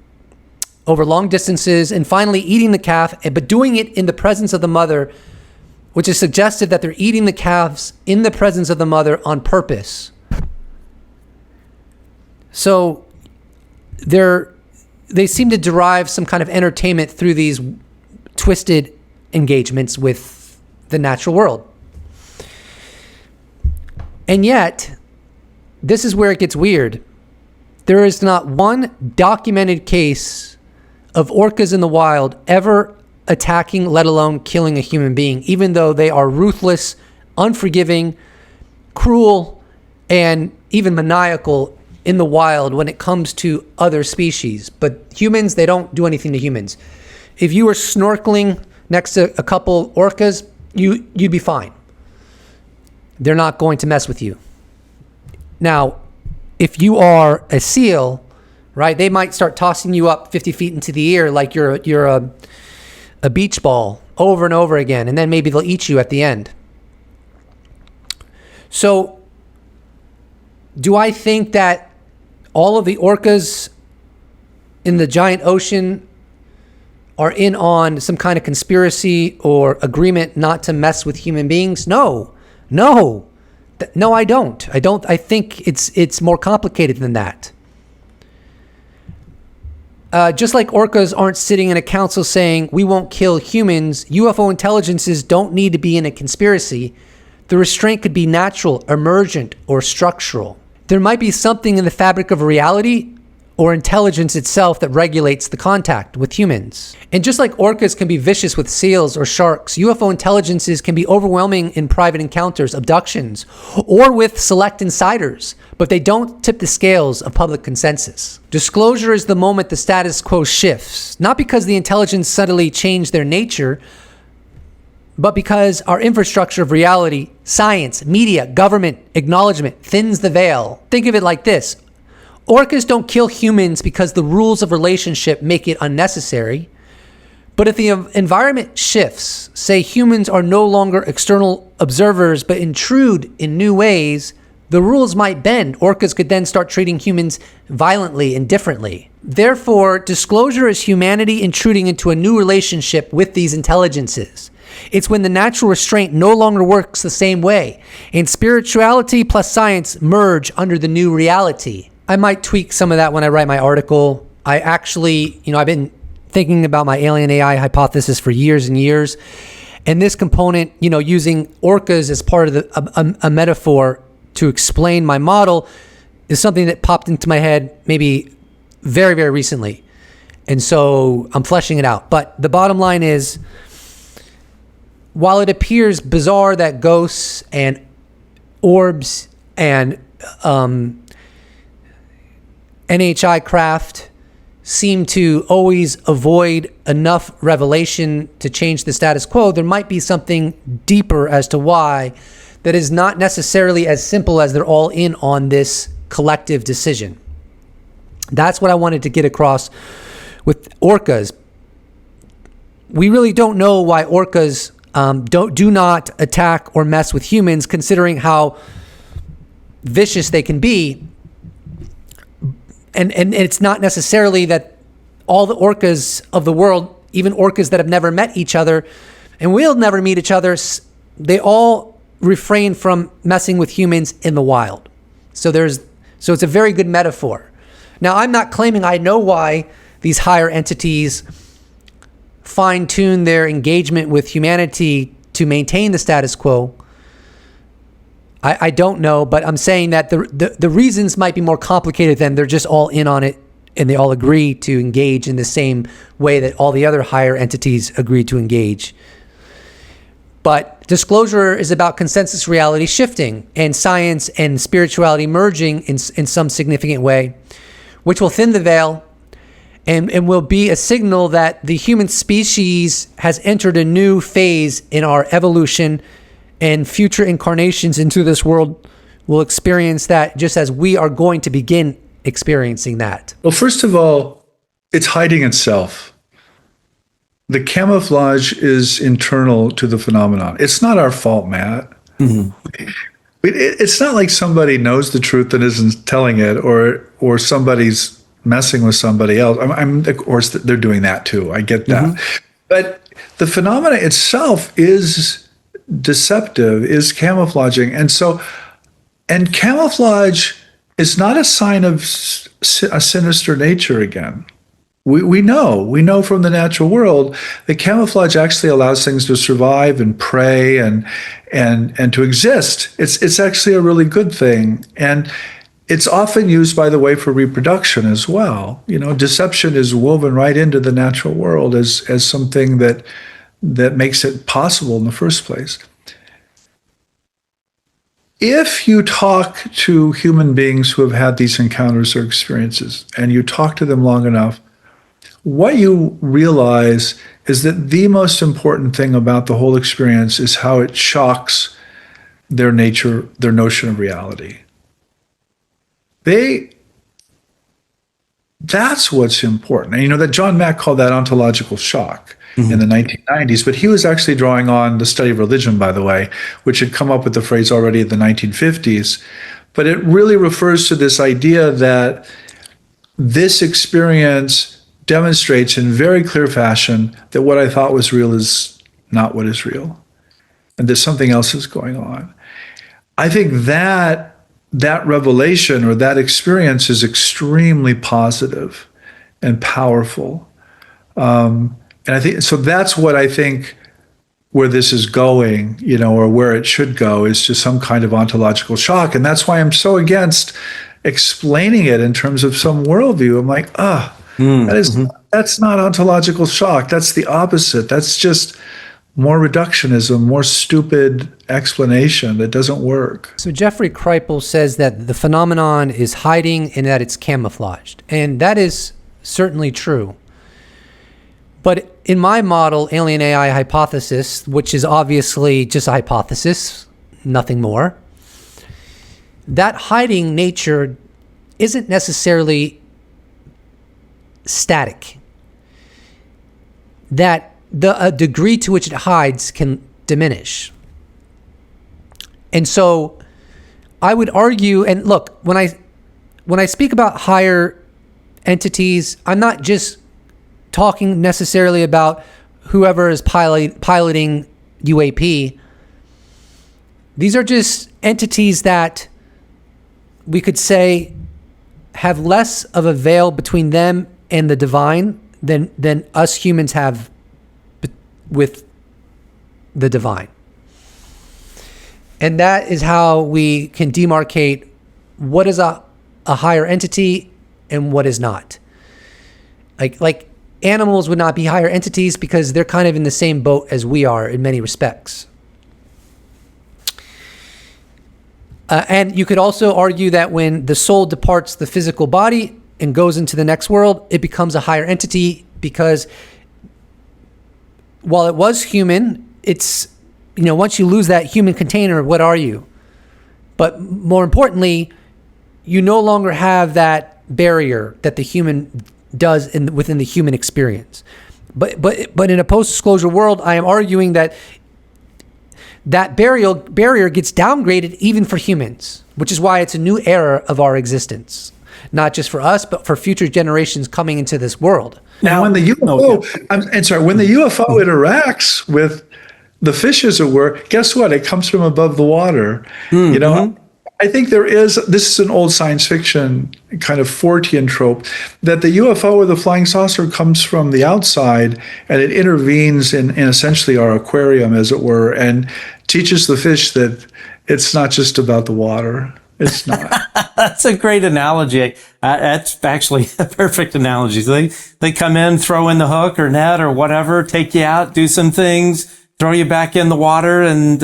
over long distances and finally eating the calf, but doing it in the presence of the mother, which is suggestive that they're eating the calves in the presence of the mother on purpose. So they seem to derive some kind of entertainment through these twisted engagements with the natural world. And yet, this is where it gets weird. There is not one documented case of orcas in the wild ever attacking, let alone killing a human being, even though they are ruthless, unforgiving, cruel, and even maniacal in the wild when it comes to other species. But humans, they don't do anything to humans. If you were snorkeling next to a couple orcas, you'd be fine. They're not going to mess with you. Now, if you are a seal, right, they might start tossing you up 50 feet into the air like you're a beach ball over and over again, and then maybe they'll eat you at the end. So, do I think that all of the orcas in the giant ocean are in on some kind of conspiracy or agreement not to mess with human beings? No, I don't. I think it's more complicated than that. Just like orcas aren't sitting in a council saying, we won't kill humans, UFO intelligences don't need to be in a conspiracy. The restraint could be natural, emergent, or structural. There might be something in the fabric of reality or intelligence itself that regulates the contact with humans. And just like orcas can be vicious with seals or sharks, UFO intelligences can be overwhelming in private encounters, abductions, or with select insiders, but they don't tip the scales of public consensus. Disclosure is the moment the status quo shifts, not because the intelligence suddenly changed their nature, but because our infrastructure of reality, science, media, government, acknowledgement thins the veil. Think of it like this. Orcas don't kill humans because the rules of relationship make it unnecessary, But if the environment shifts, say humans are no longer external observers but intrude in new ways, the rules might bend. Orcas could then start treating humans violently and differently. Therefore, disclosure is humanity intruding into a new relationship with these intelligences. It's when the natural restraint no longer works the same way, and spirituality plus science merge under the new reality. I might tweak some of that when I write my article. I actually, I've been thinking about my alien AI hypothesis for years and years. And this component, using orcas as part of a metaphor to explain my model is something that popped into my head maybe very, very recently. And so I'm fleshing it out. But the bottom line is, while it appears bizarre that ghosts and orbs and NHI craft seem to always avoid enough revelation to change the status quo, there might be something deeper as to why that is not necessarily as simple as they're all in on this collective decision. That's what I wanted to get across with orcas. We really don't know why orcas do not attack or mess with humans, considering how vicious they can be. And it's not necessarily that all the orcas of the world, even orcas that have never met each other and will never meet each other, they all refrain from messing with humans in the wild. So it's a very good metaphor. Now, I'm not claiming I know why these higher entities fine-tune their engagement with humanity to maintain the status quo. I don't know, but I'm saying that the reasons might be more complicated than they're just all in on it and they all agree to engage in the same way that all the other higher entities agree to engage. But disclosure is about consensus reality shifting and science and spirituality merging in some significant way, which will thin the veil and will be a signal that the human species has entered a new phase in our evolution, and future incarnations into this world will experience that just as we are going to begin experiencing that. Well, first of all, it's hiding itself. The camouflage is internal to the phenomenon. It's not our fault, Matt. Mm-hmm. It's not like somebody knows the truth and isn't telling it, or somebody's messing with somebody else. Of course, they're doing that too. I get that. Mm-hmm. But the phenomena itself is deceptive, is camouflaging. And camouflage is not a sign of a sinister nature again. We know from the natural world that camouflage actually allows things to survive and prey and to exist. It's actually a really good thing. And it's often used, by the way, for reproduction as well. Deception is woven right into the natural world as something that makes it possible in the first place. If you talk to human beings who have had these encounters or experiences, and you talk to them long enough, what you realize is that the most important thing about the whole experience is how it shocks their nature, their notion of reality. That's what's important. And that John Mack called that ontological shock. Mm-hmm. In the 1990s, but he was actually drawing on the study of religion, by the way, which had come up with the phrase already in the 1950s. But it really refers to this idea that this experience demonstrates in very clear fashion that what I thought was real is not what is real, and that something else is going on. I think that revelation or that experience is extremely positive and powerful. And I think so. That's what I think where this is going, or where it should go, is to some kind of ontological shock. And that's why I'm so against explaining it in terms of some worldview. I'm like, that's not ontological shock. That's the opposite. That's just more reductionism, more stupid explanation that doesn't work. So Jeffrey Kripal says that the phenomenon is hiding and that it's camouflaged. And that is certainly true. But in my model, alien AI hypothesis, which is obviously just a hypothesis, nothing more, that hiding nature isn't necessarily static. that the degree to which it hides can diminish. And so I would argue, and look, when I speak about higher entities, I'm not just talking necessarily about whoever is piloting UAP. These are just entities that we could say have less of a veil between them and the divine than us humans have with the divine. And that is how we can demarcate what is a higher entity and what is not. Like animals would not be higher entities because they're kind of in the same boat as we are in many respects. And you could also argue that when the soul departs the physical body and goes into the next world, it becomes a higher entity because while it was human, it's, once you lose that human container, what are you? But more importantly, you no longer have that barrier that the human does within the human experience. But in a post-disclosure world, I am arguing that barrier gets downgraded even for humans, which is why it's a new era of our existence, not just for us, but for future generations coming into this world. Now, when the UFO, when the UFO interacts with the fish, as it were, guess what? It comes from above the water. I think this is an old science fiction kind of Fortean trope, that the UFO or the flying saucer comes from the outside and it intervenes in essentially our aquarium, as it were, and teaches the fish that it's not just about the water. It's not. That's a great analogy. That's actually a perfect analogy. They come in, throw in the hook or net or whatever, take you out, do some things, throw you back in the water, and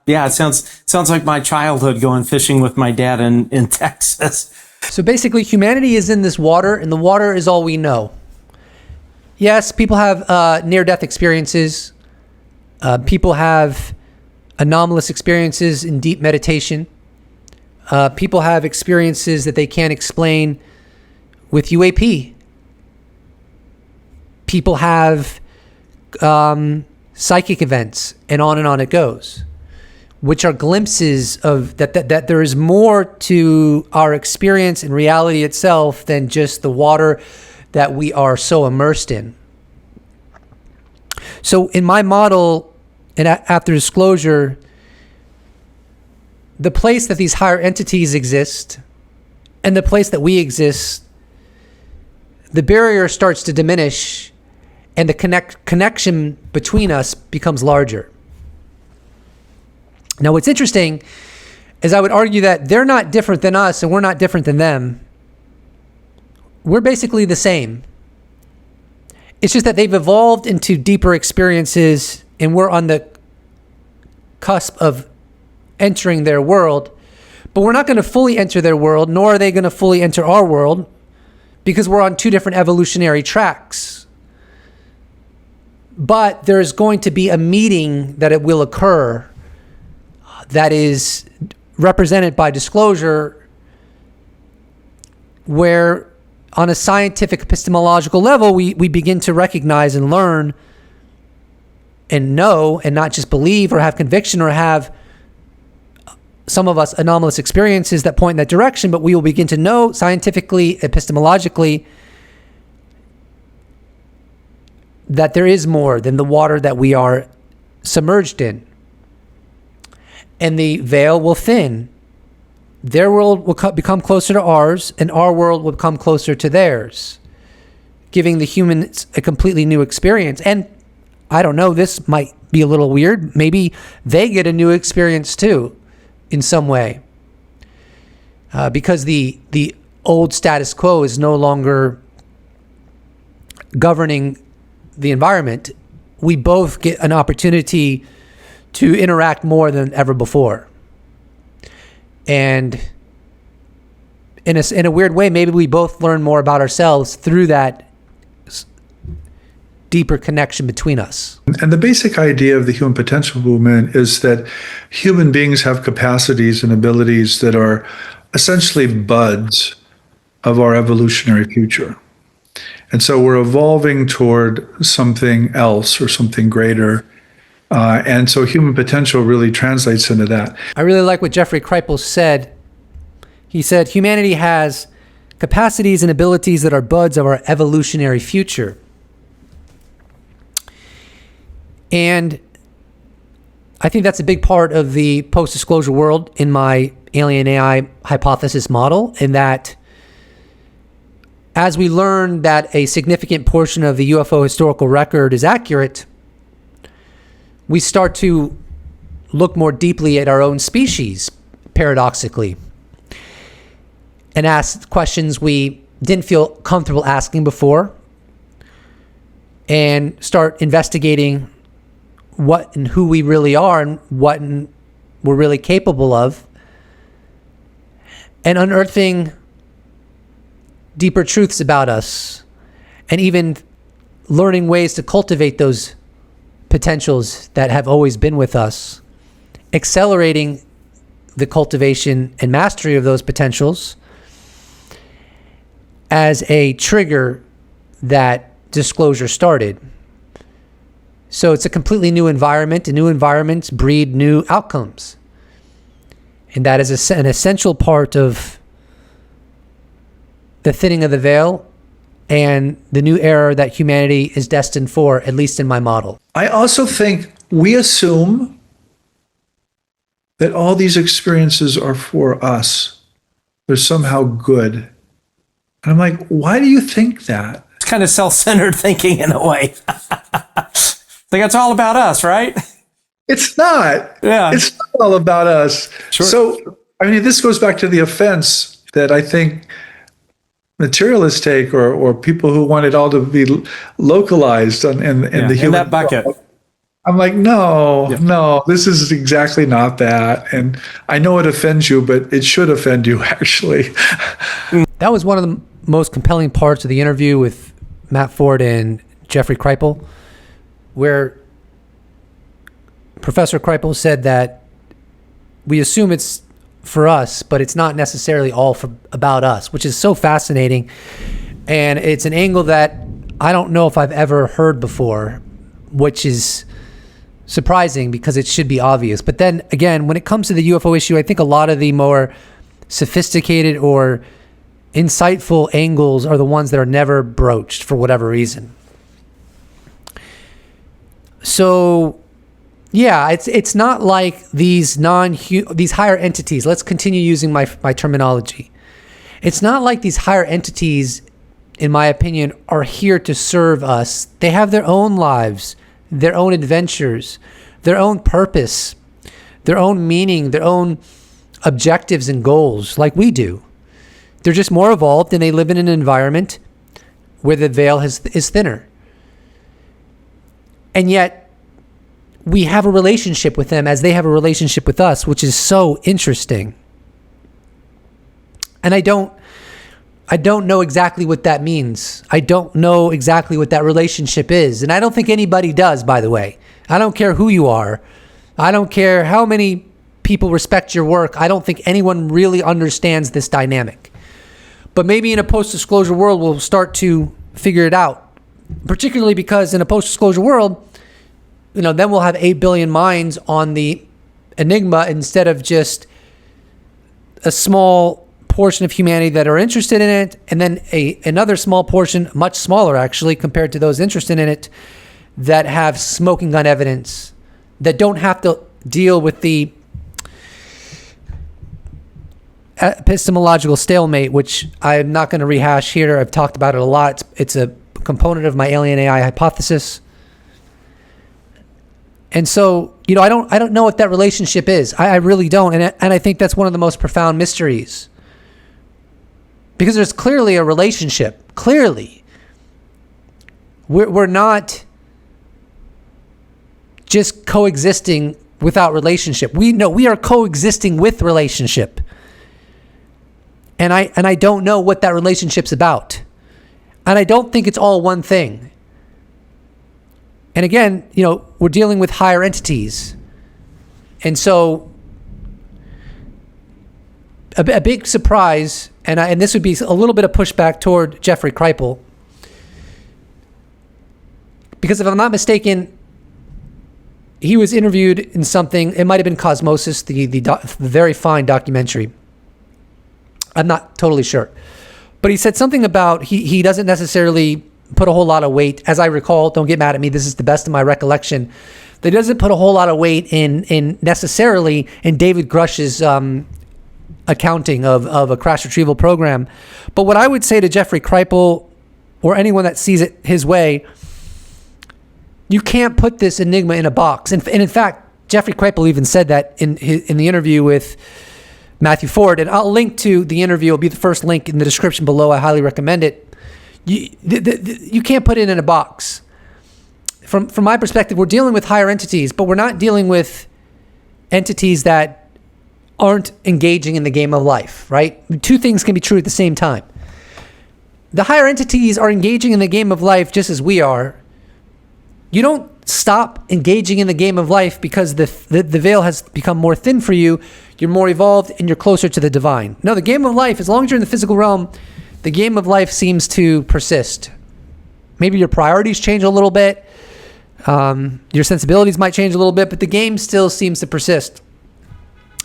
it sounds like my childhood going fishing with my dad in Texas. So basically, humanity is in this water, and the water is all we know. Yes, people have near-death experiences. People have anomalous experiences in deep meditation. People have experiences that they can't explain with UAP. People have psychic events, and on it goes, which are glimpses of that there is more to our experience and reality itself than just the water that we are so immersed in. So in my model, and after disclosure, the place that these higher entities exist and the place that we exist, the barrier starts to diminish and the connection between us becomes larger. Now, what's interesting is I would argue that they're not different than us and we're not different than them. We're basically the same. It's just that they've evolved into deeper experiences and we're on the cusp of entering their world, but we're not going to fully enter their world, nor are they going to fully enter our world, because we're on two different evolutionary tracks. But there's going to be a meeting that it will occur that is represented by disclosure, where on a scientific epistemological level, we begin to recognize and learn and know, and not just believe or have conviction or have some of us anomalous experiences that point in that direction, but we will begin to know scientifically, epistemologically, that there is more than the water that we are submerged in. And the veil will thin. Their world will become closer to ours, and our world will come closer to theirs, giving the humans a completely new experience. And I don't know, this might be a little weird. Maybe they get a new experience too, in some way, because the old status quo is no longer governing the environment. We both get an opportunity to interact more than ever before. And in a weird way, maybe we both learn more about ourselves through that deeper connection between us. And the basic idea of the human potential movement is that human beings have capacities and abilities that are essentially buds of our evolutionary future. And so we're evolving toward something else or something greater. And so human potential really translates into that. I really like what Jeffrey Kripal said. He said, humanity has capacities and abilities that are buds of our evolutionary future. And I think that's a big part of the post-disclosure world in my alien AI hypothesis model, in that as we learn that a significant portion of the UFO historical record is accurate, we start to look more deeply at our own species, paradoxically, and ask questions we didn't feel comfortable asking before, and start investigating what and who we really are and what we're really capable of, and unearthing deeper truths about us, and even learning ways to cultivate those potentials that have always been with us, accelerating the cultivation and mastery of those potentials as a trigger that disclosure started. So it's a completely new environment, and new environments breed new outcomes. And that is an essential part of the thinning of the veil and the new era that humanity is destined for, at least in my model. I also think we assume that all these experiences are for us. They're somehow good. And I'm like, why do you think that? It's kind of self-centered thinking in a way. Like it's all about us, right? It's not. Yeah. It's not all about us. Sure. So, I mean, this goes back to the offense that I think materialists take, or people who want it all to be localized in the human in that bucket. world. I'm like, no, this is exactly not that. And I know it offends you, but it should offend you, actually. That was one of the most compelling parts of the interview with Matt Ford and Jeffrey Kripal, where Professor Kripal said that we assume it's for us, but it's not necessarily all about us, which is so fascinating. And it's an angle that I don't know if I've ever heard before, which is surprising because it should be obvious. But then again, when it comes to the UFO issue, I think a lot of the more sophisticated or insightful angles are the ones that are never broached for whatever reason. So yeah, it's not like these higher entities. Let's continue using my terminology. It's not like these higher entities, in my opinion, are here to serve us. They have their own lives, their own adventures, their own purpose, their own meaning, their own objectives and goals, like we do. They're just more evolved, and they live in an environment where the veil is thinner. And yet, we have a relationship with them as they have a relationship with us, which is so interesting. And I don't know exactly what that means. I don't know exactly what that relationship is. And I don't think anybody does, by the way. I don't care who you are. I don't care how many people respect your work. I don't think anyone really understands this dynamic. But maybe in a post-disclosure world, we'll start to figure it out. Particularly because in a post-disclosure world, then we'll have 8 billion minds on the enigma instead of just a small portion of humanity that are interested in it, and then another small portion, much smaller actually compared to those interested in it, that have smoking gun evidence, that don't have to deal with the epistemological stalemate, which I'm not going to rehash here. I've talked about it a lot. It's a component of my alien AI hypothesis. And so, I don't know what that relationship is. I really don't. And I think that's one of the most profound mysteries. Because there's clearly a relationship. Clearly. We're not just coexisting without relationship. We are coexisting with relationship. And I don't know what that relationship's about. And I don't think it's all one thing. And again, we're dealing with higher entities. And so a big surprise, and this would be a little bit of pushback toward Jeffrey Kripal, because if I'm not mistaken, he was interviewed in something, it might have been Cosmosis, the very fine documentary. I'm not totally sure. But he said something about he doesn't necessarily put a whole lot of weight, as I recall, don't get mad at me, this is the best of my recollection, that he doesn't put a whole lot of weight in necessarily in David Grush's accounting of a crash retrieval program. But what I would say to Jeffrey Kripal, or anyone that sees it his way, you can't put this enigma in a box. And in fact, Jeffrey Kripal even said that in the interview with Matthew Ford. And I'll link to the interview. It'll be the first link in the description below. I highly recommend it. You can't put it in a box. From my perspective, we're dealing with higher entities, but we're not dealing with entities that aren't engaging in the game of life, right? Two things can be true at the same time. The higher entities are engaging in the game of life just as we are. You don't stop engaging in the game of life because the veil has become more thin for you. You're more evolved and you're closer to the divine. No, the game of life, as long as you're in the physical realm, the game of life seems to persist. Maybe your priorities change a little bit. Your sensibilities might change a little bit, but the game still seems to persist.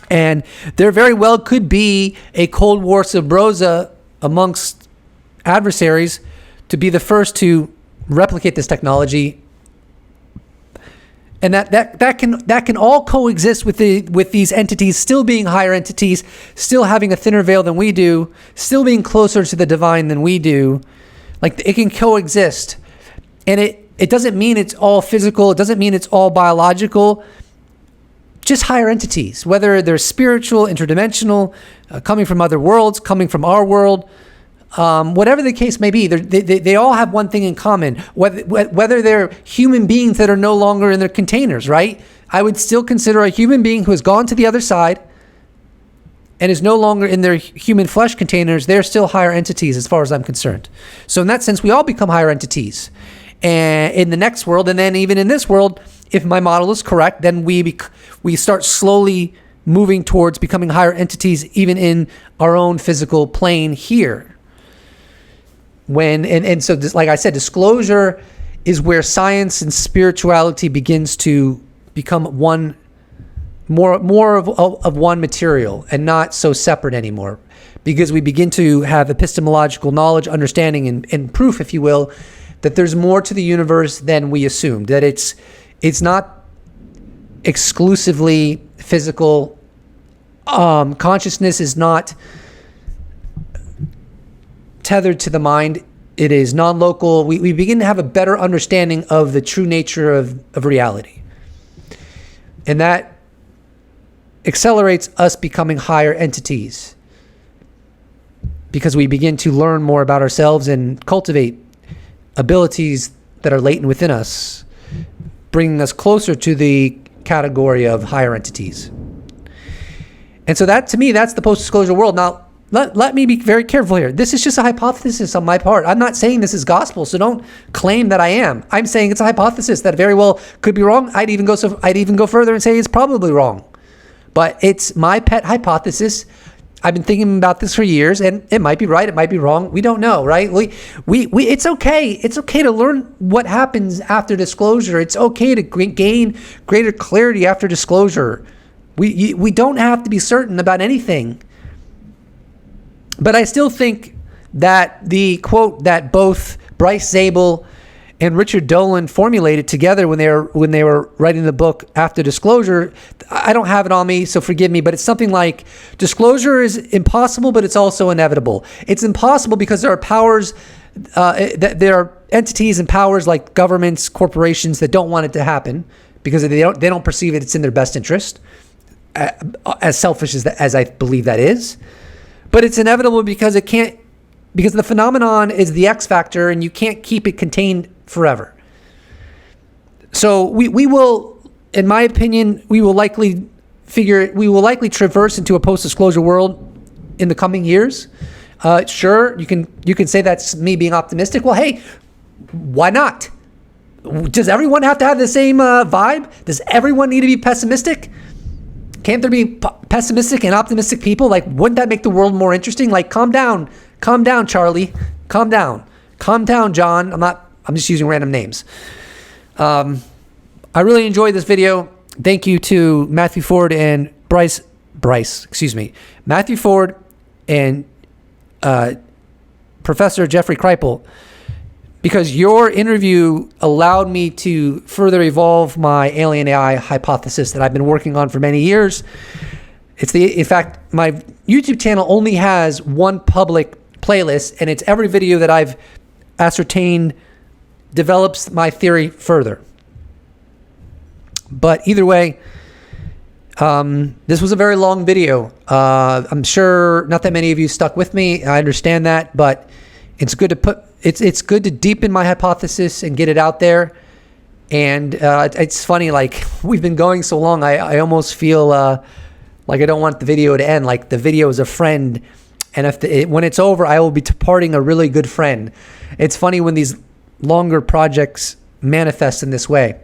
And there very well could be a Cold War sub rosa amongst adversaries to be the first to replicate this technology. And that can all coexist with these entities still being higher entities, still having a thinner veil than we do, still being closer to the divine than we do. Like, it can coexist. And it doesn't mean it's all physical. It doesn't mean it's all biological. Just higher entities, whether they're spiritual, interdimensional, coming from other worlds, coming from our world, whatever the case may be, they all have one thing in common, whether they're human beings that are no longer in their containers, right? I would still consider a human being who has gone to the other side and is no longer in their human flesh containers. They're still higher entities as far as I'm concerned. So in that sense, we all become higher entities. And in the next world, and then even in this world, if my model is correct, then we start slowly moving towards becoming higher entities even in our own physical plane here. So like I said, disclosure is where science and spirituality begins to become one, more of one material and not so separate anymore, because we begin to have epistemological knowledge, understanding, and proof, if you will, that there's more to the universe than we assumed, that it's not exclusively physical. Consciousness is not tethered to the mind. It is non-local. We begin to have a better understanding of the true nature of reality. And that accelerates us becoming higher entities, because we begin to learn more about ourselves and cultivate abilities that are latent within us, bringing us closer to the category of higher entities. And so that, to me, that's the post-disclosure world. Now, let me be very careful here. This is just a hypothesis on my part. I'm not saying this is gospel, so don't claim that I am. I'm saying it's a hypothesis that very well could be wrong. I'd even go further and say it's probably wrong. But it's my pet hypothesis. I've been thinking about this for years, and it might be right, it might be wrong. We don't know, right? We it's okay. It's okay to learn what happens after disclosure. It's okay to gain greater clarity after disclosure. We don't have to be certain about anything. But I still think that the quote that both Bryce Zabel and Richard Dolan formulated together when they were writing the book After Disclosure, I don't have it on me, so forgive me, but it's something like, disclosure is impossible, but it's also inevitable. It's impossible because there are powers, there are entities and powers like governments, corporations that don't want it to happen because they don't perceive it's in their best interest, as selfish as I believe that is. But it's inevitable because because the phenomenon is the X factor and you can't keep it contained forever. So we will, in my opinion, we will likely traverse into a post-disclosure world in the coming years. Sure, you can say that's me being optimistic. Well, hey, why not? Does everyone have to have the same vibe? Does everyone need to be pessimistic? Can't there be pessimistic and optimistic people? Like, wouldn't that make the world more interesting? Like, calm down, Charlie, calm down, John. I'm just using random names. I really enjoyed this video. Thank you to Matthew Ford and Matthew Ford and Professor Jeffrey Kripal, because your interview allowed me to further evolve my alien AI hypothesis that I've been working on for many years. In fact, my YouTube channel only has one public playlist, and it's every video that I've ascertained develops my theory further. But either way, this was a very long video. I'm sure not that many of you stuck with me. I understand that, but it's good to it's good to deepen my hypothesis and get it out there. And it's funny, like, we've been going so long, I almost feel like I don't want the video to end. Like, the video is a friend, and when it's over, I will be departing a really good friend. It's funny when these longer projects manifest in this way.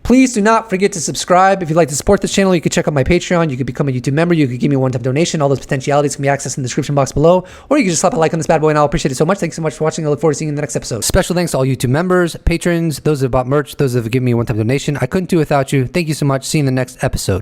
Please do not forget to subscribe. If you'd like to support this channel, you can check out my Patreon. You can become a YouTube member. You can give me a one-time donation. All those potentialities can be accessed in the description box below. Or you can just slap a like on this bad boy, and I'll appreciate it so much. Thanks so much for watching. I look forward to seeing you in the next episode. Special thanks to all YouTube members, patrons, those that have bought merch, those that have given me a one-time donation. I couldn't do it without you. Thank you so much. See you in the next episode.